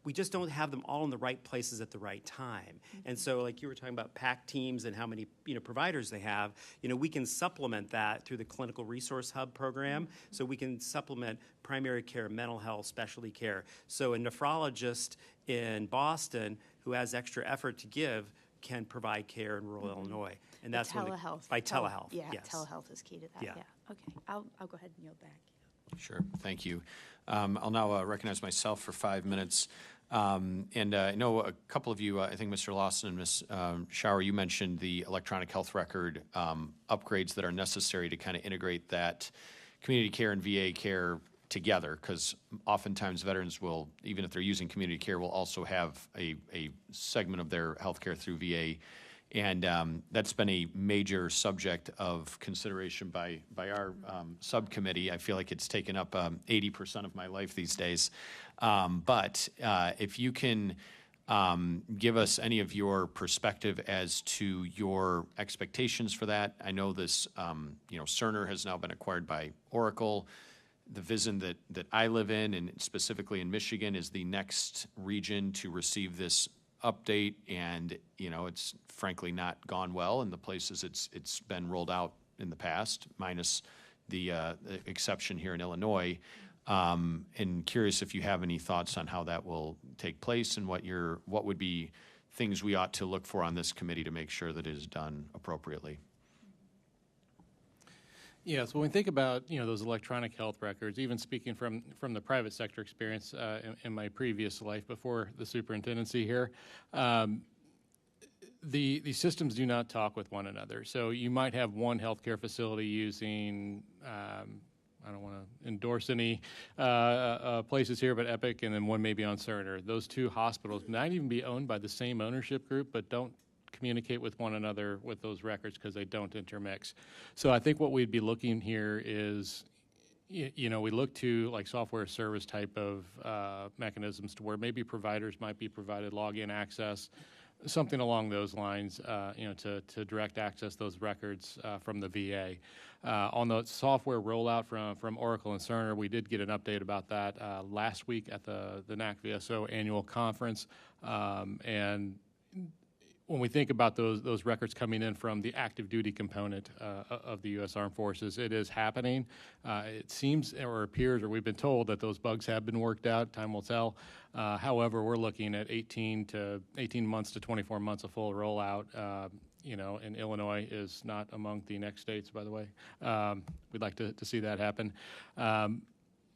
we just don't have them all in the right places at the right time. And so, like you were talking about PAC teams and how many providers they have, we can supplement that through the Clinical Resource Hub program. So we can supplement primary care, mental health, specialty care. So a nephrologist in Boston who has extra effort to give can provide care in rural Illinois. And that's telehealth. by telehealth. Yeah, yes. telehealth is key to that. Yeah. Okay, I'll go ahead and yield back. Sure, thank you. I'll now recognize myself for 5 minutes. And I know a couple of you, I think Mr. Lawson and Ms. Schauer, you mentioned the electronic health record upgrades that are necessary to kind of integrate that community care and VA care together, because oftentimes veterans will, even if they're using community care, will also have a segment of their health care through VA. And that's been a major subject of consideration by our subcommittee. I feel like it's taken up 80% of my life these days. But if you can give us any of your perspective as to your expectations for that. I know this, Cerner has now been acquired by Oracle. The VISN that I live in, and specifically in Michigan, is the next region to receive this update, and it's frankly not gone well in the places it's been rolled out in the past, minus the exception here in Illinois. And curious if you have any thoughts on how that will take place, and what would be things we ought to look for on this committee to make sure that it is done appropriately. Yeah, so when we think about those electronic health records, even speaking from the private sector experience in my previous life before the superintendency here, the systems do not talk with one another. So you might have one healthcare facility using I don't want to endorse any places here, but Epic, and then one maybe on Cerner. Those two hospitals might even be owned by the same ownership group, but don't communicate with one another with those records because they don't intermix. So I think what we'd be looking here is, we look to like software service type of mechanisms to where maybe providers might be provided login access, something along those lines, to direct access those records from the VA. On the software rollout from Oracle and Cerner, we did get an update about that last week at the NAC-VSO annual conference, and when we think about those records coming in from the active duty component of the U.S. Armed Forces, it is happening. It seems or appears, or we've been told, that those bugs have been worked out. Time will tell. However, we're looking at 18 months to 24 months of full rollout. And Illinois is not among the next states, by the way. We'd like to see that happen.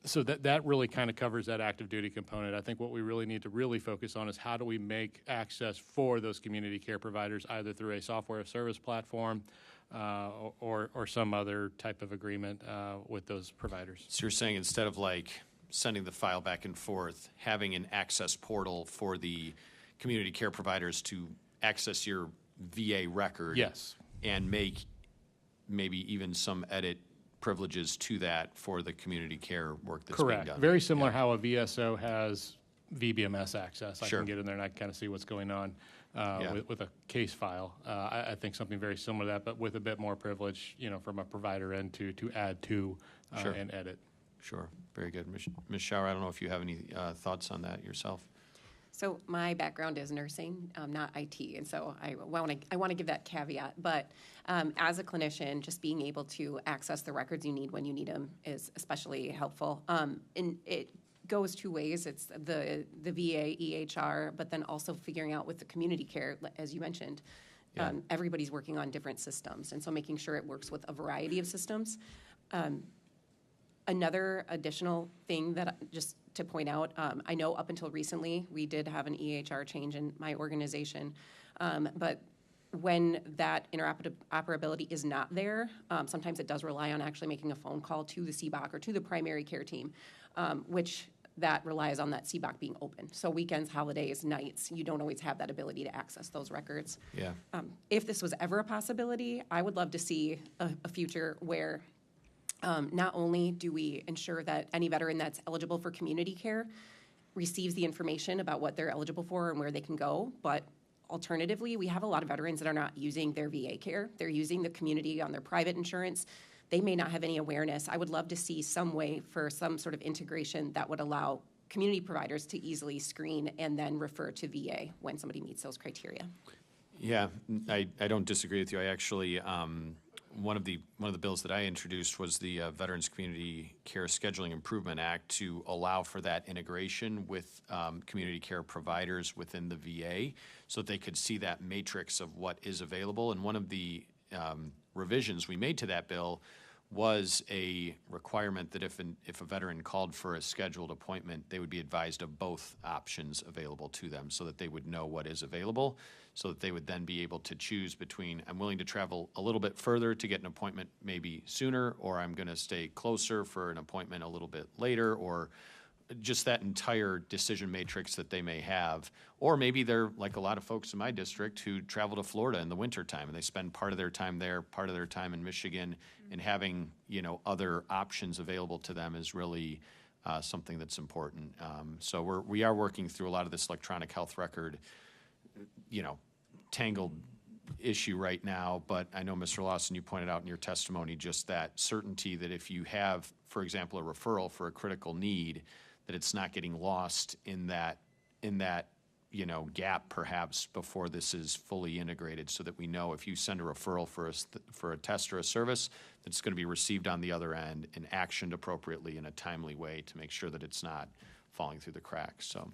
So that really kind of covers that active duty component. I think what we really need to really focus on is how do we make access for those community care providers, either through a software service platform or some other type of agreement with those providers. So you're saying instead of like sending the file back and forth, having an access portal for the community care providers to access your VA record. Yes. And make maybe even some edit privileges to that for the community care work that's being done. Correct. Very similar how a VSO has VBMS access. I Sure. can get in there and I can kind of see what's going on with a case file. I think something very similar to that, but with a bit more privilege, from a provider end to add to Sure. and edit. Sure. Very good. Ms. Schauer, I don't know if you have any thoughts on that yourself. So my background is nursing, not IT, and so I want to give that caveat. But as a clinician, just being able to access the records you need when you need them is especially helpful. And it goes two ways. It's the VA EHR, but then also figuring out with the community care, as you mentioned. Yeah. Everybody's working on different systems, and so making sure it works with a variety of systems. Another additional thing that just to point out, I know up until recently we did have an EHR change in my organization, but when that interoperability is not there, sometimes it does rely on actually making a phone call to the CBOC or to the primary care team, which that relies on that CBOC being open. So weekends, holidays, nights, you don't always have that ability to access those records. Yeah. If this was ever a possibility, I would love to see a future where not only do we ensure that any veteran that's eligible for community care receives the information about what they're eligible for and where they can go, but Alternatively, we have a lot of veterans that are not using their VA care. They're using the community on their private insurance. They may not have any awareness. I would love to see some way for some sort of integration that would allow community providers to easily screen and then refer to VA when somebody meets those criteria. Yeah, I don't disagree with you. I actually, one of the bills that I introduced was the Veterans Community Care Scheduling Improvement Act to allow for that integration with community care providers within the VA so that they could see that matrix of what is available. And one of the revisions we made to that bill was a requirement that if a veteran called for a scheduled appointment, they would be advised of both options available to them so that they would know what is available, so that they would then be able to choose between, I'm willing to travel a little bit further to get an appointment maybe sooner, or I'm going to stay closer for an appointment a little bit later, or just that entire decision matrix that they may have. Or maybe they're like a lot of folks in my district who travel to Florida in the wintertime and they spend part of their time there, part of their time in Michigan, and having, other options available to them is really something that's important. So we are working through a lot of this electronic health record, tangled issue right now, but I know, Mr. Lawson, you pointed out in your testimony just that certainty that if you have, for example, a referral for a critical need, that it's not getting lost in that gap perhaps before this is fully integrated, so that we know if you send a referral for a test or a service, that it's going to be received on the other end and actioned appropriately in a timely way to make sure that it's not falling through the cracks. So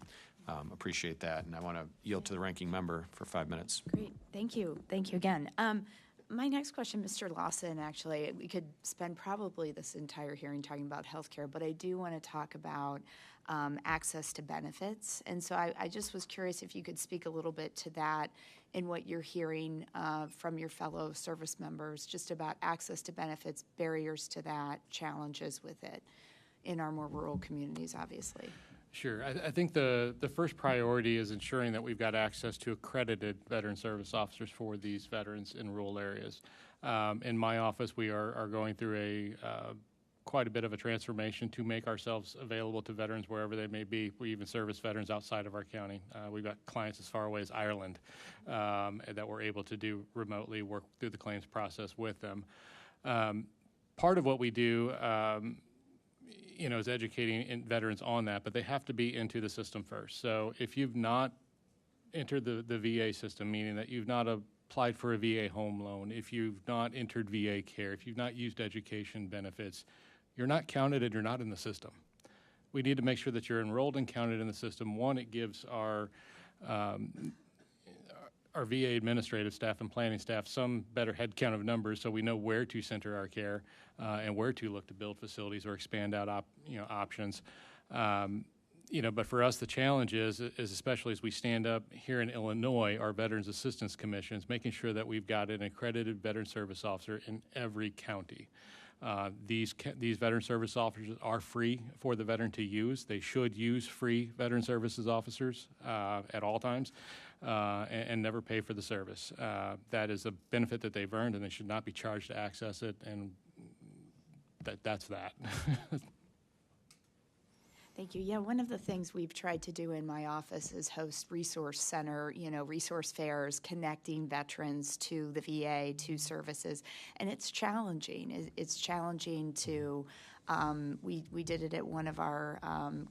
appreciate that, and I want to yield to the ranking member for 5 minutes. Great, thank you again. My next question, Mr. Lawson, actually, we could spend probably this entire hearing talking about healthcare, but I do want to talk about access to benefits. And so I just was curious if you could speak a little bit to that and what you're hearing from your fellow service members just about access to benefits, barriers to that, challenges with it in our more rural communities, obviously. Sure. I think the first priority is ensuring that we've got access to accredited veteran service officers for these veterans in rural areas. In my office, we are going through quite a bit of a transformation to make ourselves available to veterans wherever they may be. We even service veterans outside of our county. We've got clients as far away as Ireland that we're able to do remotely, work through the claims process with them. Part of what we do is educating veterans on that, but they have to be into the system first. So if you've not entered the VA system, meaning that you've not applied for a VA home loan, if you've not entered VA care, if you've not used education benefits, you're not counted and you're not in the system. We need to make sure that you're enrolled and counted in the system. One, it gives our VA administrative staff and planning staff some better head count of numbers, so we know where to center our care and where to look to build facilities or expand out options. But for us, the challenge is especially as we stand up here in Illinois, our Veterans Assistance Commissions, making sure that we've got an accredited veteran service officer in every county. These veteran service officers are free for the veteran to use. They should use free veteran services officers at all times and never pay for the service. That is a benefit that they've earned, and they should not be charged to access it, and that's that. Thank you. Yeah, one of the things we've tried to do in my office is host resource center, resource fairs, connecting veterans to the VA, to services, and it's challenging. It's challenging to, we did it at one of our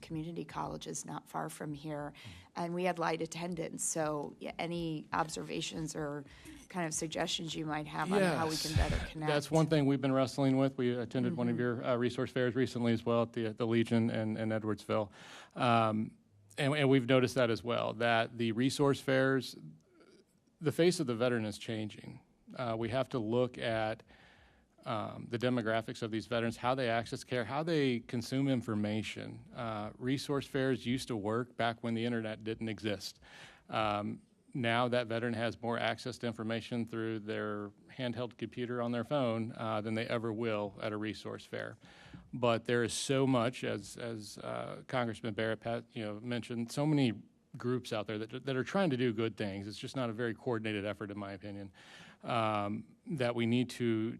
community colleges not far from here, and we had light attendance, so any observations or kind of suggestions you might have on how we can better connect? That's one thing we've been wrestling with. We attended one of your resource fairs recently as well at the Legion in Edwardsville. And we've noticed that as well, that the resource fairs, the face of the veteran is changing. We have to look at the demographics of these veterans, how they access care, how they consume information. Resource fairs used to work back when the internet didn't exist. Now that veteran has more access to information through their handheld computer on their phone than they ever will at a resource fair. But there is so much, as Congressman Barrett mentioned, so many groups out there that are trying to do good things. It's just not a very coordinated effort, in my opinion, that we need to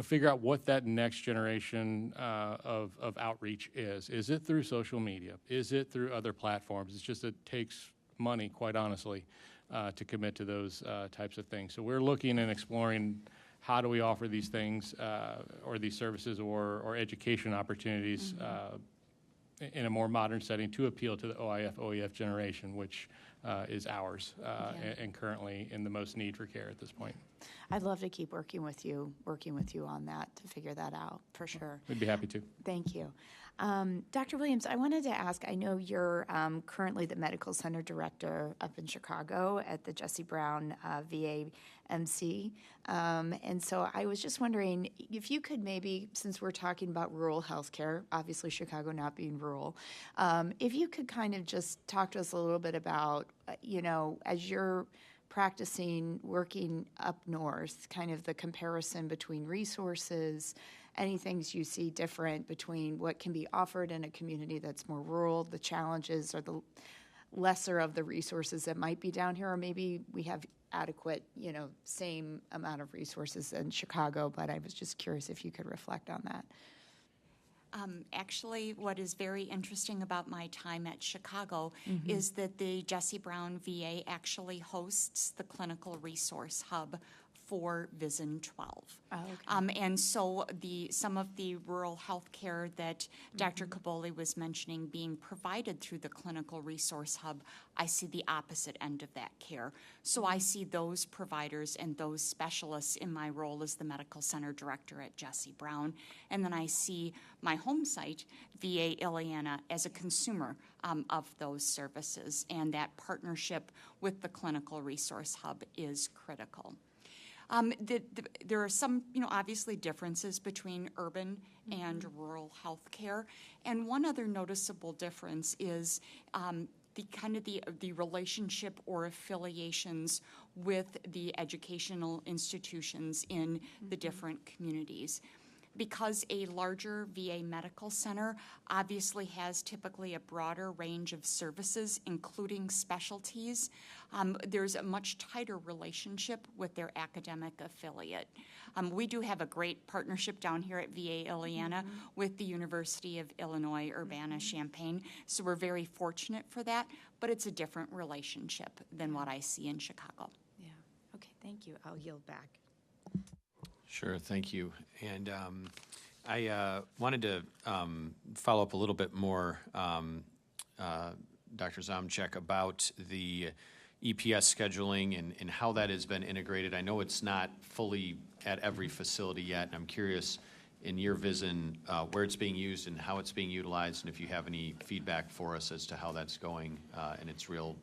figure out what that next generation of outreach is. Is it through social media? Is it through other platforms? It's just it takes money, quite honestly, to commit to those types of things. So we're looking and exploring how do we offer these things or these services or education opportunities in a more modern setting to appeal to the OIF generation, which is ours and currently in the most need for care at this point. I'd love to keep working with you on that to figure that out, for sure. We'd be happy to. Thank you. Dr. Williams, I wanted to ask, I know you're currently the Medical Center Director up in Chicago at the Jesse Brown VA MC. And so I was just wondering if you could maybe, since we're talking about rural healthcare, obviously Chicago not being rural, if you could kind of just talk to us a little bit about, as you're practicing working up north, kind of the comparison between resources, any things you see different between what can be offered in a community that's more rural, the challenges or the lesser of the resources that might be down here, or maybe we have adequate, same amount of resources in Chicago, but I was just curious if you could reflect on that. Actually, what is very interesting about my time at Chicago is that the Jesse Brown VA actually hosts the clinical resource hub for Vision 12. Oh, okay. And so some of the rural health care that Dr. Kaboli was mentioning being provided through the clinical resource hub, I see the opposite end of that care. So I see those providers and those specialists in my role as the medical center director at Jesse Brown. And then I see my home site, VA Ileana, as a consumer of those services. And that partnership with the clinical resource hub is critical. There are some, obviously differences between urban and rural health care. And one other noticeable difference is the relationship or affiliations with the educational institutions in the different communities. Because a larger VA medical center obviously has typically a broader range of services, including specialties, there's a much tighter relationship with their academic affiliate. We do have a great partnership down here at VA Ileana with the University of Illinois Urbana-Champaign, so we're very fortunate for that, but it's a different relationship than what I see in Chicago. Yeah. Okay, thank you. I'll yield back. Sure, thank you. And I wanted to follow up a little bit more, Dr. Zamchek, about the EPS scheduling and how that has been integrated. I know it's not fully at every facility yet, and I'm curious in your vision where it's being used and how it's being utilized, and if you have any feedback for us as to how that's going in its real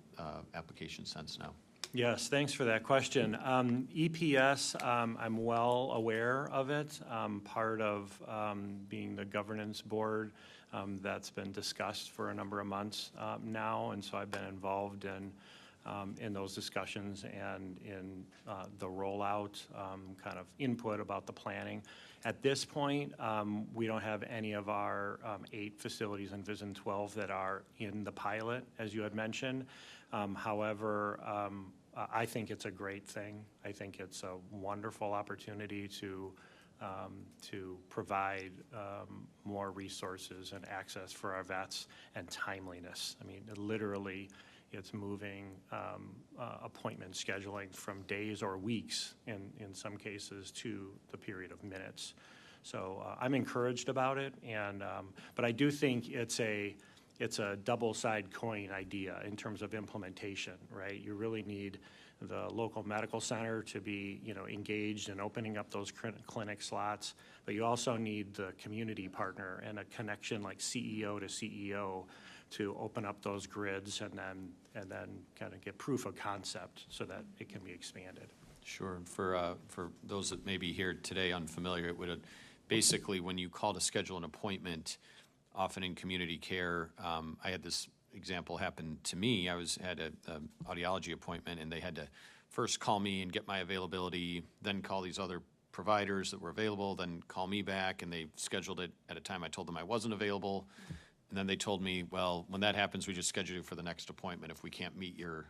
application sense now. Yes, thanks for that question. EPS, I'm well aware of it. Part of being the governance board that's been discussed for a number of months now, and so I've been involved in those discussions and in the rollout, kind of input about the planning. At this point, we don't have any of our 8 facilities in Vision 12 that are in the pilot, as you had mentioned. However, I think it's a great thing. I think it's a wonderful opportunity to provide more resources and access for our vets and timeliness. I mean, literally, it's moving appointment scheduling from days or weeks in some cases to the period of minutes. So I'm encouraged about it, but I do think it's a double-sided coin idea in terms of implementation, right? You really need the local medical center to be, engaged in opening up those clinic slots, but you also need the community partner and a connection like CEO to CEO to open up those grids and then kind of get proof of concept so that it can be expanded. Sure. For those that may be here today unfamiliar, it would basically, when you call to schedule an appointment, often in community care, I had this example happen to me. I had an audiology appointment, and they had to first call me and get my availability, then call these other providers that were available, then call me back, and they scheduled it at a time I told them I wasn't available. And then they told me, well, when that happens, we just schedule you for the next appointment if we can't meet your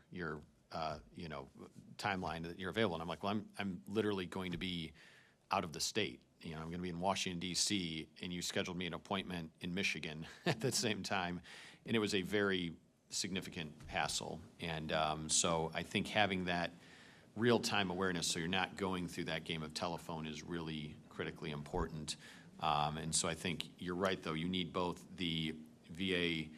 timeline that you're available. And I'm like, well, I'm literally going to be out of the state. I'm going to be in Washington, D.C., and you scheduled me an appointment in Michigan at the same time. And it was a very significant hassle. And so I think having that real-time awareness, so you're not going through that game of telephone, is really critically important. And so I think you're right, though. You need both the VA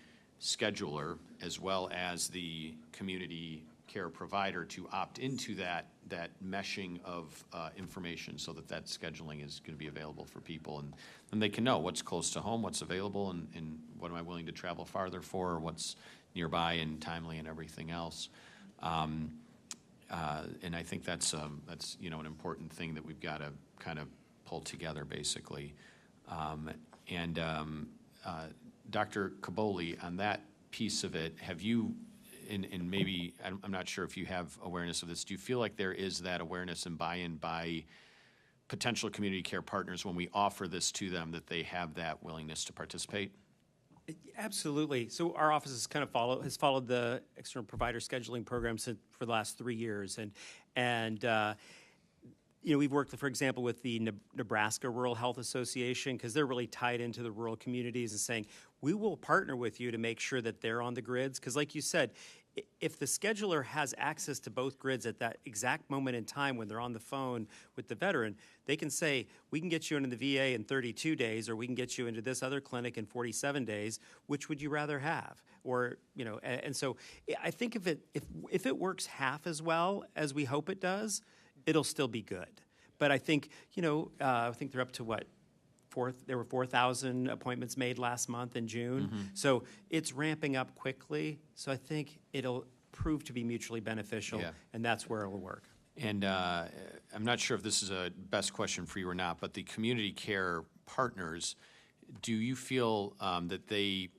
scheduler as well as the community care provider to opt into that meshing of information, so that scheduling is going to be available for people, and they can know what's close to home, what's available, and what am I willing to travel farther for, or what's nearby and timely and everything else. And I think that's an important thing that we've got to kind of pull together, basically. Dr. Kaboli, on that piece of it, have you, and maybe, I'm not sure if you have awareness of this, do you feel like there is that awareness and buy-in by potential community care partners when we offer this to them, that they have that willingness to participate? Absolutely. So our office has followed the external provider scheduling program for the last 3 years, and we've worked, for example, with the Nebraska Rural Health Association, because they're really tied into the rural communities, and saying, we will partner with you to make sure that they're on the grids. Because like you said, if the scheduler has access to both grids at that exact moment in time when they're on the phone with the veteran, they can say, we can get you into the VA in 32 days, or we can get you into this other clinic in 47 days. Which would you rather have? Or, and so I think if it works half as well as we hope it does, it'll still be good. But I think, I think they're up to what? There were 4,000 appointments made last month in June. Mm-hmm. So it's ramping up quickly. So I think it'll prove to be mutually beneficial, Yeah. and that's where it'll work. And I'm not sure if this is a best question for you or not, but the community care partners, do you feel that they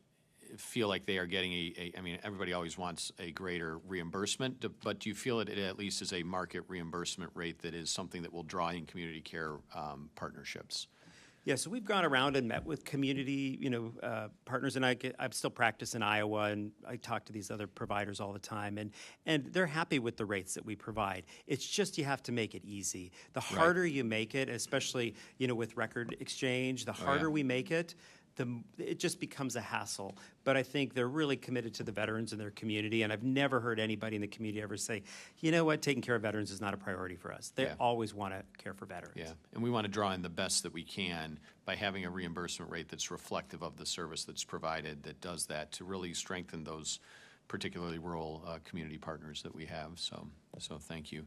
feel like they are getting I mean, everybody always wants a greater reimbursement, but do you feel it at least is a market reimbursement rate that is something that will draw in community care partnerships? Yeah, so we've gone around and met with community, partners, and I still practice in Iowa, and I talk to these other providers all the time, and they're happy with the rates that we provide. It's just you have to make it easy. The harder you make it, especially with record exchange, the harder we make it, it just becomes a hassle. But I think they're really committed to the veterans in their community, and I've never heard anybody in the community ever say, you know what, taking care of veterans is not a priority for us. They always want to care for veterans. Yeah, and we want to draw in the best that we can by having a reimbursement rate that's reflective of the service that's provided, that does that, to really strengthen those particularly rural community partners that we have. So thank you.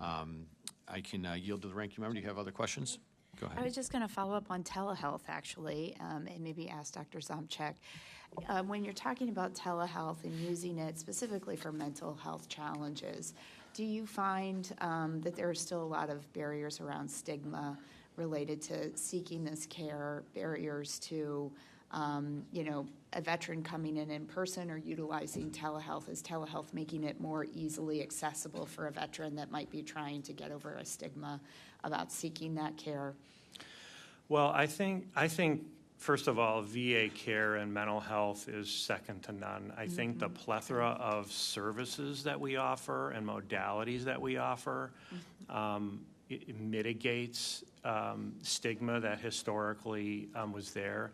I can yield to the ranking member. Do you have other questions? Go ahead. I was just going to follow up on telehealth, actually, and maybe ask Dr. Zomchek. When you're talking about telehealth and using it specifically for mental health challenges, do you find that there are still a lot of barriers around stigma related to seeking this care, barriers to, a veteran coming in person or utilizing telehealth? Is telehealth making it more easily accessible for a veteran that might be trying to get over a stigma about seeking that care? Well, I think first of all, VA care and mental health is second to none. I think the plethora of services that we offer and modalities that we offer it mitigates stigma that historically was there.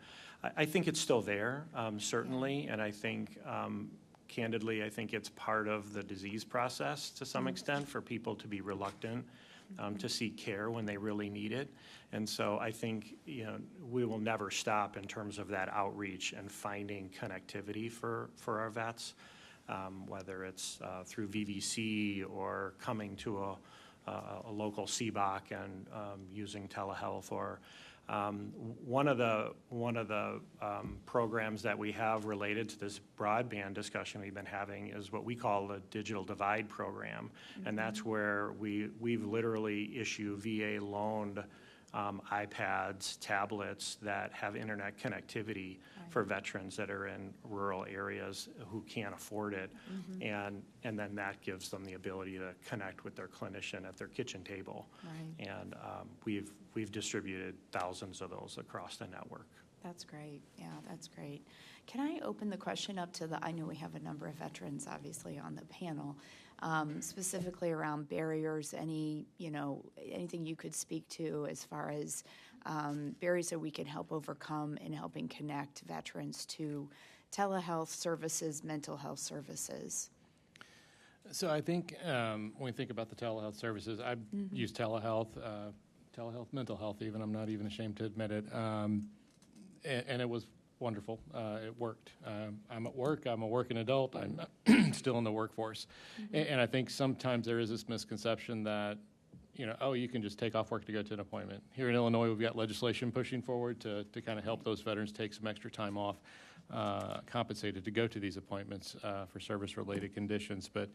I think it's still there, certainly, and I think candidly, I think it's part of the disease process to some extent for people to be reluctant to seek care when they really need it. And so I think, we will never stop in terms of that outreach and finding connectivity for our vets, whether it's through VVC or coming to a local CBOC and using telehealth, or one of the programs that we have related to this broadband discussion we've been having is what we call the Digital Divide Program, and that's where we've literally issue VA-loaned iPads, tablets that have internet connectivity for veterans that are in rural areas who can't afford it, and then that gives them the ability to connect with their clinician at their kitchen table. Right. And we've distributed thousands of those across the network. That's great. Yeah, that's great. Can I open the question up to I know we have a number of veterans, obviously, on the panel, specifically around barriers, anything you could speak to as far as barriers that we can help overcome in helping connect veterans to telehealth services, mental health services? So I think when we think about the telehealth services, I've used telehealth, mental health even, I'm not even ashamed to admit it, and it was wonderful. It worked. I'm at work, I'm a working adult, I'm still in the workforce. And I think sometimes there is this misconception that, you can just take off work to go to an appointment. Here in Illinois, we've got legislation pushing forward to kind of help those veterans take some extra time off, compensated to go to these appointments for service-related conditions. But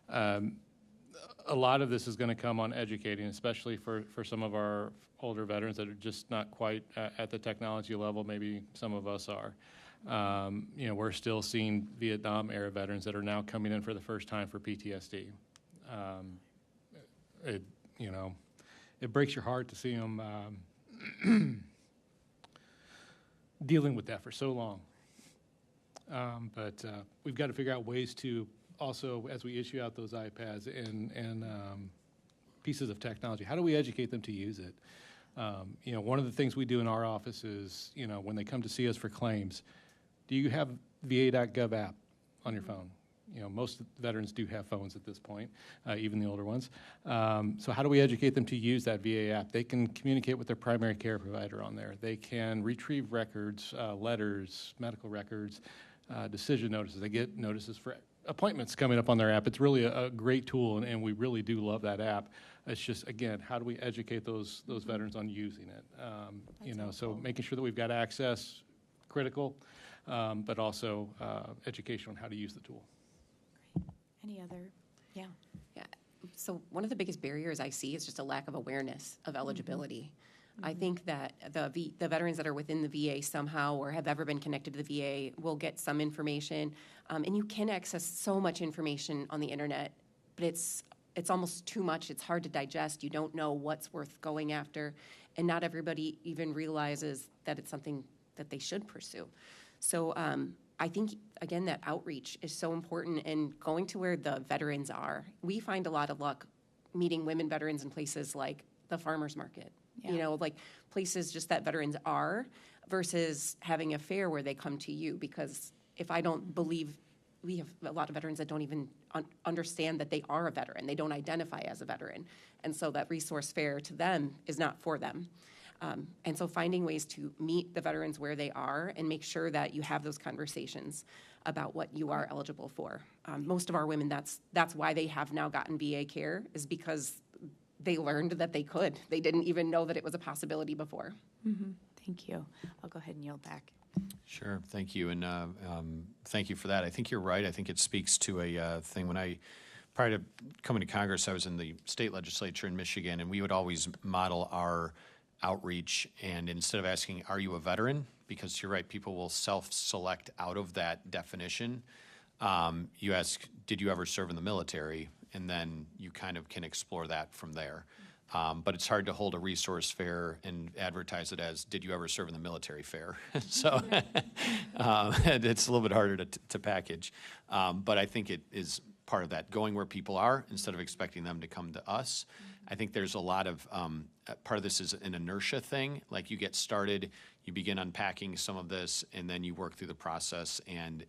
a lot of this is going to come on educating, especially for some of our older veterans that are just not quite at the technology level maybe some of us are. We're still seeing Vietnam-era veterans that are now coming in for the first time for PTSD. It breaks your heart to see them dealing with that for so long. But we've got to figure out ways to also, as we issue out those iPads and pieces of technology, how do we educate them to use it? One of the things we do in our office is, when they come to see us for claims, do you have VA.gov app on your phone? Most veterans do have phones at this point, even the older ones. So how do we educate them to use that VA app? They can communicate with their primary care provider on there. They can retrieve records, letters, medical records, decision notices. They get notices for appointments coming up on their app. It's really a great tool, and we really do love that app. It's just, again, how do we educate those veterans on using it? So making sure that we've got access, critical, but also education on how to use the tool. Any other? Yeah. Yeah. So one of the biggest barriers I see is just a lack of awareness of eligibility. I think that the veterans that are within the VA somehow or have ever been connected to the VA will get some information, and you can access so much information on the internet, but it's almost too much. It's hard to digest. You don't know what's worth going after, and not everybody even realizes that it's something that they should pursue. So I think, again, that outreach is so important, and going to where the veterans are. We find a lot of luck meeting women veterans in places like the farmer's market, like places just that veterans are, versus having a fair where they come to you. Because if I don't believe, we have a lot of veterans that don't even understand that they are a veteran. They don't identify as a veteran. And so that resource fair to them is not for them. And so finding ways to meet the veterans where they are and make sure that you have those conversations about what you are eligible for. Most of our women, that's why they have now gotten VA care, is because they learned that they could. They didn't even know that it was a possibility before. Thank you. I'll go ahead and yield back. Sure, thank you, and thank you for that. I think you're right. I think it speaks to a thing. Prior to coming to Congress, I was in the state legislature in Michigan, and we would always model our outreach, and instead of asking, are you a veteran? Because you're right, people will self-select out of that definition. You ask, did you ever serve in the military? And then you kind of can explore that from there. But it's hard to hold a resource fair and advertise it as, did you ever serve in the military fair? So it's a little bit harder to package. But I think it is part of that, going where people are instead of expecting them to come to us. I think there's a lot of, part of this is an inertia thing. Like you get started, you begin unpacking some of this, and then you work through the process and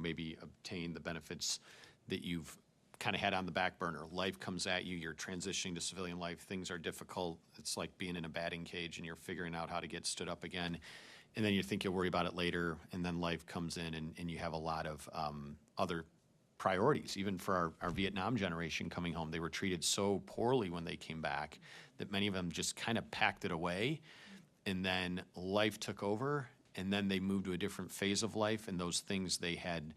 maybe obtain the benefits that you've kind of had on the back burner. Life comes at you, you're transitioning to civilian life, things are difficult. It's like being in a batting cage and you're figuring out how to get stood up again. And then you think you'll worry about it later, and then life comes in and you have a lot of other priorities. Even for our Vietnam generation coming home, they were treated so poorly when they came back that many of them just kind of packed it away, and then life took over, and then they moved to a different phase of life, and those things they had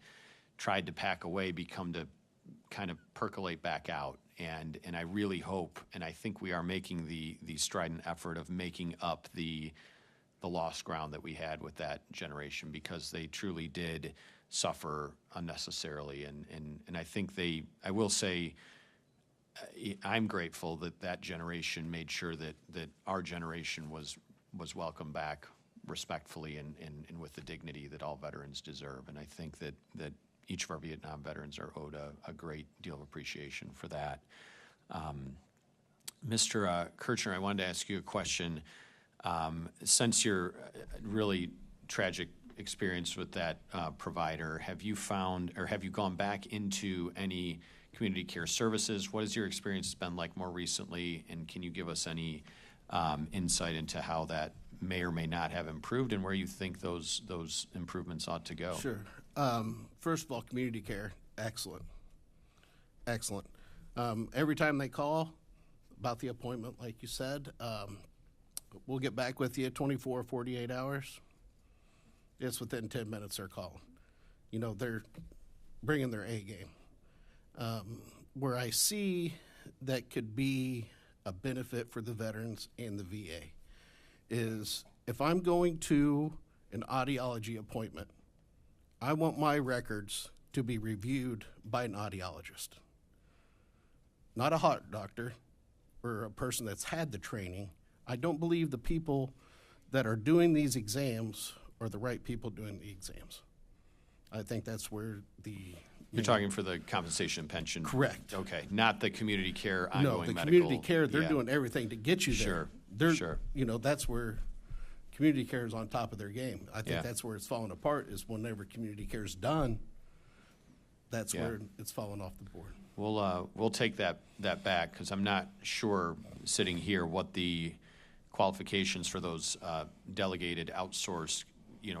tried to pack away become to kind of percolate back out. And I really hope, and I think we are making the strident effort of making up the lost ground that we had with that generation, because they truly did suffer unnecessarily. And I think I will say, I'm grateful that generation made sure that our generation was welcomed back respectfully and with the dignity that all veterans deserve. And I think that each of our Vietnam veterans are owed a great deal of appreciation for that. Mr. Kirchner, I wanted to ask you a question. Since your really tragic experience with that provider, have you found, or have you gone back into any community care services? What has your experience been like more recently, and can you give us any insight into how that may or may not have improved and where you think those improvements ought to go? Sure. First of all, community care, excellent. Excellent. Every time they call about the appointment, like you said, we'll get back with you 24, 48 hours. It's within 10 minutes they're calling. You know, they're bringing their A game. Where I see that could be a benefit for the veterans and the VA is if I'm going to an audiology appointment, I want my records to be reviewed by an audiologist, not a heart doctor or a person that's had the training. I don't believe the people that are doing these exams are the right people doing the exams. I think that's where You're talking for the compensation and pension? Correct. Okay, not the community care No, ongoing the medical? community care, they're Yeah. doing everything to get you there. Sure, They're, sure. You know, that's where community care is on top of their game. I think Yeah. that's where it's falling apart is whenever community care is done, that's Yeah. where it's falling off the board. We'll take that back, because I'm not sure, sitting here, what the qualifications for those delegated outsourced,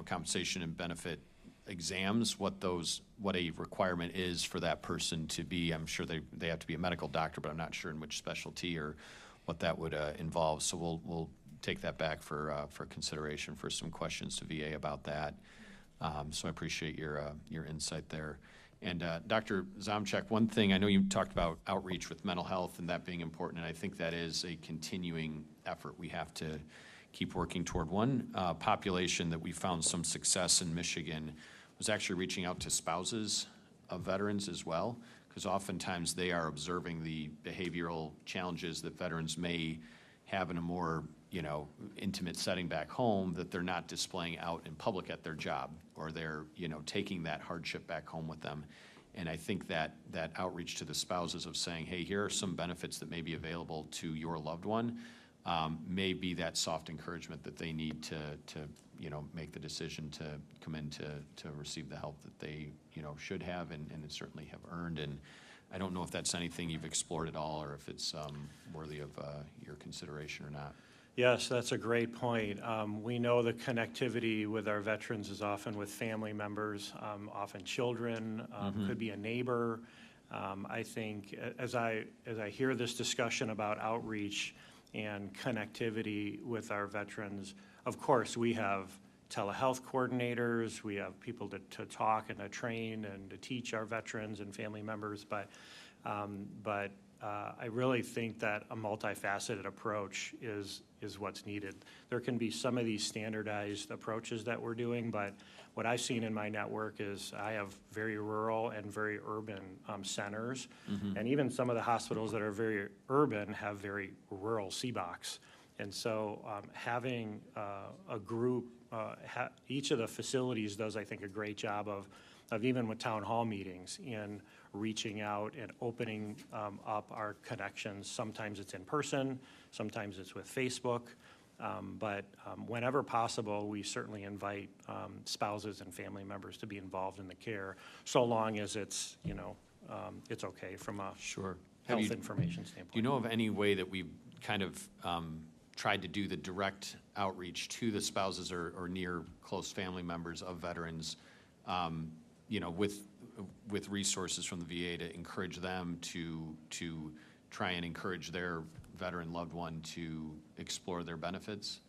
compensation and benefit exams, what a requirement is for that person to be. I'm sure they have to be a medical doctor, but I'm not sure in which specialty or what that would involve. So we'll take that back for consideration for some questions to VA about that. So I appreciate your insight there. And Dr. Zomchek, one thing, I know you talked about outreach with mental health and that being important, and I think that is a continuing effort we have to keep working toward. One population that we found some success in Michigan was actually reaching out to spouses of veterans as well, because oftentimes they are observing the behavioral challenges that veterans may have in a more intimate setting back home that they're not displaying out in public at their job, or they're taking that hardship back home with them. And I think that outreach to the spouses of saying, hey, here are some benefits that may be available to your loved one, may be that soft encouragement that they need to make the decision to come in to receive the help that they should have and certainly have earned. And I don't know if that's anything you've explored at all, or if it's worthy of your consideration or not. Yes, that's a great point. We know the connectivity with our veterans is often with family members, often children, could be a neighbor. I think as I hear this discussion about outreach and connectivity with our veterans, of course, we have telehealth coordinators, we have people to talk and to train and to teach our veterans and family members, but I really think that a multifaceted approach is what's needed. There can be some of these standardized approaches that we're doing, but what I've seen in my network is I have very rural and very urban centers, and even some of the hospitals that are very urban have very rural CBOCs. And so having a group, each of the facilities does, I think, a great job of even with town hall meetings in reaching out and opening up our connections. Sometimes it's in person, sometimes it's with Facebook, but whenever possible, we certainly invite spouses and family members to be involved in the care, so long as it's, it's okay from a Sure. health information standpoint. Do you know of any way that we've kind of tried to do the direct outreach to the spouses or near close family members of veterans, with resources from the VA to encourage them to try and encourage their veteran loved one to explore their benefits?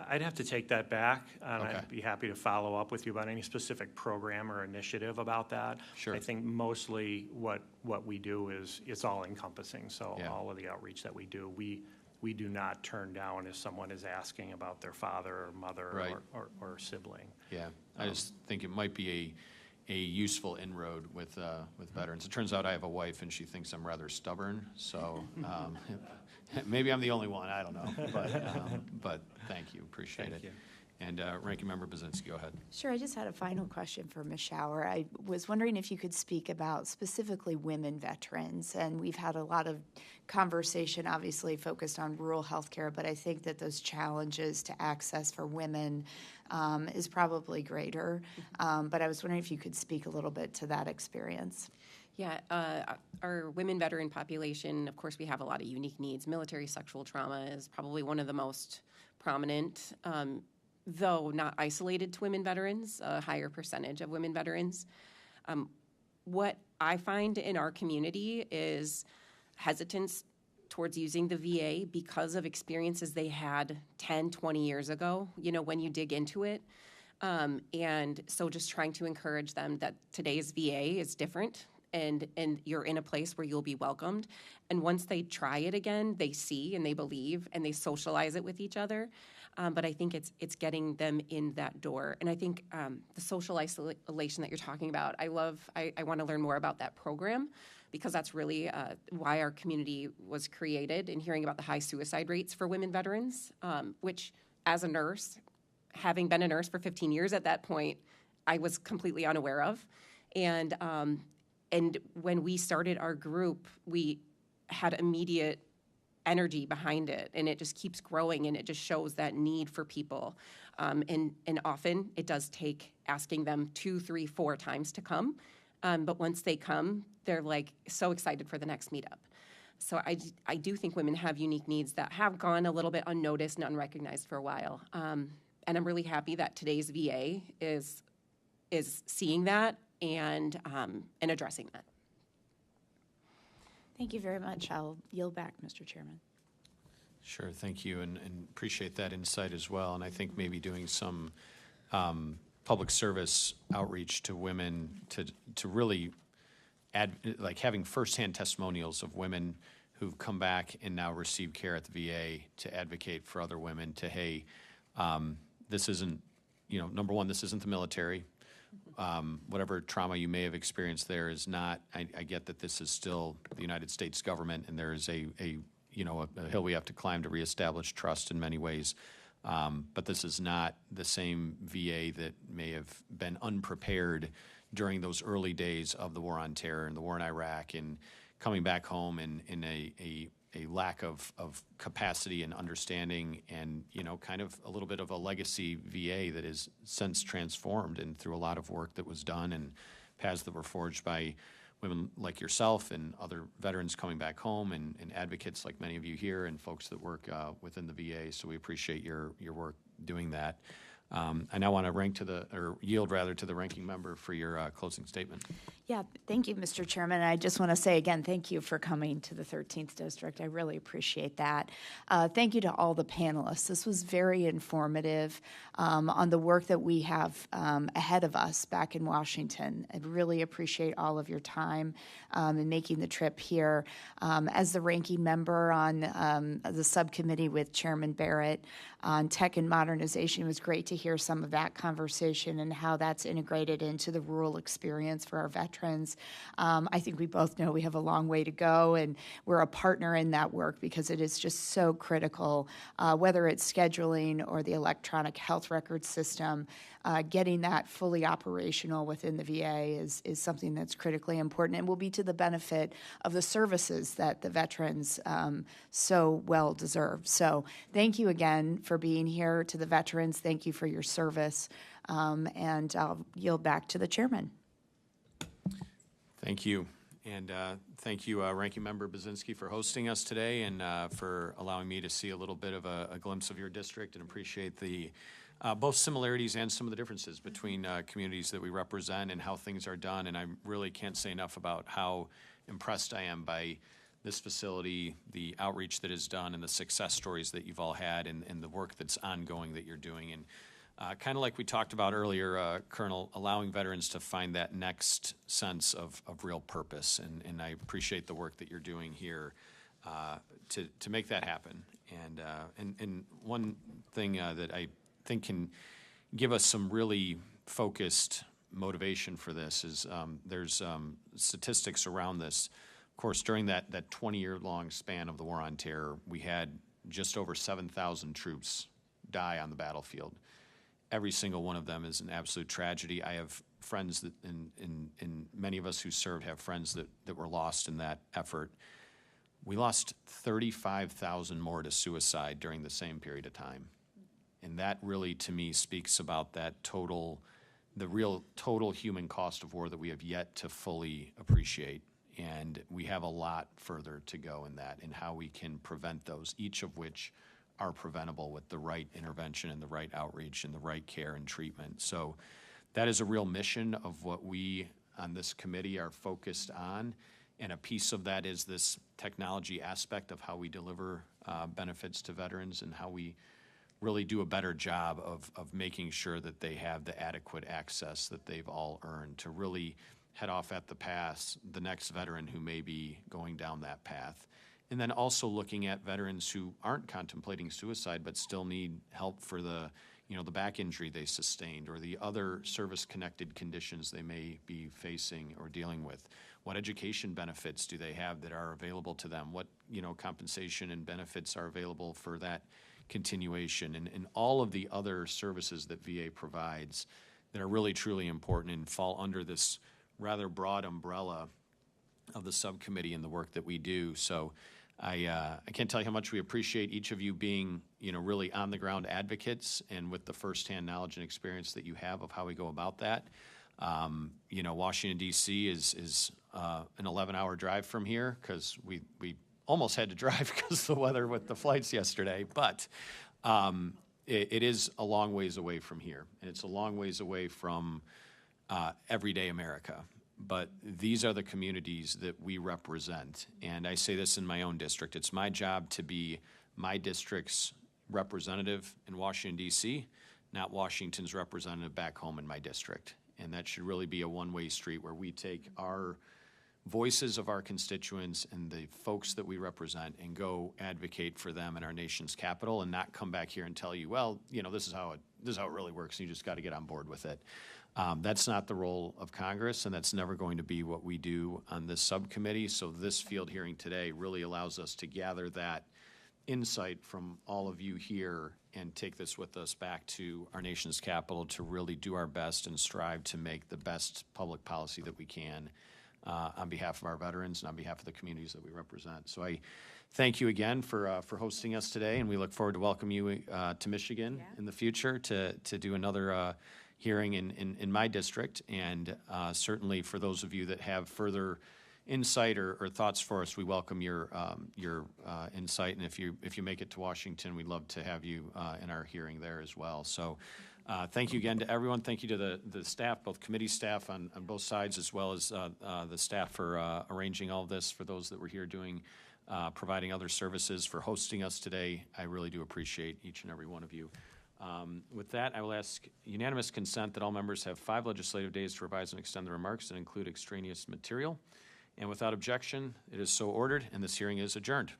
I'd have to take that back, and Okay. I'd be happy to follow up with you about any specific program or initiative about that. Sure. I think mostly what we do is it's all encompassing, so Yeah. all of the outreach that we do, we do not turn down if someone is asking about their father or mother Right. or sibling. Yeah, I just think it might be a useful inroad with veterans. It turns out I have a wife, and she thinks I'm rather stubborn, so maybe I'm the only one, I don't know. But thank you, appreciate Thank it. you. And Ranking Member Buzinski, go ahead. Sure, I just had a final question for Ms. Schauer. I was wondering if you could speak about specifically women veterans, and we've had a lot of conversation obviously focused on rural healthcare, but I think that those challenges to access for women is probably greater. But I was wondering if you could speak a little bit to that experience. Yeah, our women veteran population, of course, we have a lot of unique needs. Military sexual trauma is probably one of the most prominent, though not isolated to women veterans, a higher percentage of women veterans. What I find in our community is hesitance towards using the VA because of experiences they had 10, 20 years ago, when you dig into it. And so just trying to encourage them that today's VA is different and you're in a place where you'll be welcomed. And once they try it again, they see and they believe and they socialize it with each other. But I think it's getting them in that door. And I think the social isolation that you're talking about, I want to learn more about that program because that's really why our community was created, and hearing about the high suicide rates for women veterans, which as a nurse, having been a nurse for 15 years at that point, I was completely unaware of. And when we started our group, we had immediate energy behind it, and it just keeps growing, and it just shows that need for people. And often it does take asking them 2, 3, 4 times to come. But once they come, they're like so excited for the next meetup. So I do think women have unique needs that have gone a little bit unnoticed and unrecognized for a while. And I'm really happy that today's VA is seeing that and addressing that. Thank you very much. I'll yield back, Mr. Chairman. Sure, thank you, and appreciate that insight as well. And I think maybe doing some public service outreach to women to really like having firsthand testimonials of women who've come back and now receive care at the VA to advocate for other women to, hey, this isn't, number one, this isn't the military. Whatever trauma you may have experienced there is not, I get that this is still the United States government, and there is a hill we have to climb to reestablish trust in many ways. But this is not the same VA that may have been unprepared during those early days of the war on terror and the war in Iraq, and coming back home in a lack of capacity and understanding, and kind of a little bit of a legacy VA that is since transformed, and through a lot of work that was done and paths that were forged by women like yourself and other veterans coming back home, and advocates like many of you here, and folks that work within the VA. So we appreciate your work doing that. I now want to yield to the ranking member for your closing statement. Yeah, thank you, Mr. Chairman. I just want to say again, thank you for coming to the 13th District. I really appreciate that. Thank you to all the panelists. This was very informative on the work that we have ahead of us back in Washington. I really appreciate all of your time in making the trip here. As the ranking member on the subcommittee with Chairman Barrett on tech and modernization, it was great to hear some of that conversation and how that's integrated into the rural experience for our veterans. I think we both know we have a long way to go, and we're a partner in that work because it is just so critical, whether it's scheduling or the electronic health record system. Getting that fully operational within the VA is something that's critically important and will be to the benefit of the services that the veterans so well deserve. So thank you again for being here. To the veterans, thank you for your service. And I'll yield back to the chairman. Thank you. And thank you, Ranking Member Buzinski, for hosting us today, and for allowing me to see a little bit of a glimpse of your district, and appreciate the both similarities and some of the differences between communities that we represent and how things are done. And I really can't say enough about how impressed I am by this facility, the outreach that is done, and the success stories that you've all had, and the work that's ongoing that you're doing. And kind of like we talked about earlier, Colonel, allowing veterans to find that next sense of real purpose. And I appreciate the work that you're doing here to make that happen. And one thing that I think can give us some really focused motivation for this is there's statistics around this. Of course, during that 20-year-long span of the war on terror, we had just over 7,000 troops die on the battlefield. every single one of them is an absolute tragedy. I have friends that, and many of us who served have friends that were lost in that effort. We lost 35,000 more to suicide during the same period of time. And that really, to me, speaks about that the real total human cost of war that we have yet to fully appreciate. And we have a lot further to go in that, and how we can prevent those, each of which are preventable with the right intervention and the right outreach and the right care and treatment. So that is a real mission of what we on this committee are focused on. And a piece of that is this technology aspect of how we deliver benefits to veterans, and how we really do a better job of making sure that they have the adequate access that they've all earned to really head off at the pass the next veteran who may be going down that path. And then also looking at veterans who aren't contemplating suicide but still need help for the back injury they sustained, or the other service-connected conditions they may be facing or dealing with. What education benefits do they have that are available to them? What compensation and benefits are available for that continuation, and all of the other services that VA provides that are really truly important and fall under this rather broad umbrella of the subcommittee and the work that we do. So I can't tell you how much we appreciate each of you being, really on-the-ground advocates, and with the firsthand knowledge and experience that you have of how we go about that. Washington, D.C. is an 11-hour drive from here, because we almost had to drive because of the weather with the flights yesterday. But it is a long ways away from here, and it's a long ways away from everyday America. But these are the communities that we represent. And I say this in my own district. It's my job to be my district's representative in Washington, D.C., not Washington's representative back home in my district. And that should really be a one-way street, where we take our voices of our constituents and the folks that we represent and go advocate for them in our nation's capital, and not come back here and tell you, well, this is how it really works, and you just got to get on board with it. That's not the role of Congress, and that's never going to be what we do on this subcommittee. So this field hearing today really allows us to gather that insight from all of you here and take this with us back to our nation's capital to really do our best and strive to make the best public policy that we can on behalf of our veterans and on behalf of the communities that we represent. So I thank you again for hosting us today, and we look forward to welcoming you to Michigan in the future to do another hearing in my district. And certainly for those of you that have further insight or thoughts for us, we welcome your insight. And if you make it to Washington, we'd love to have you in our hearing there as well. So thank you again to everyone. Thank you to the staff, both committee staff on both sides, as well as the staff for arranging all of this, for those that were here providing other services, for hosting us today. I really do appreciate each and every one of you. With that, I will ask unanimous consent that all members have 5 legislative days to revise and extend their remarks and include extraneous material. And without objection, it is so ordered, and this hearing is adjourned.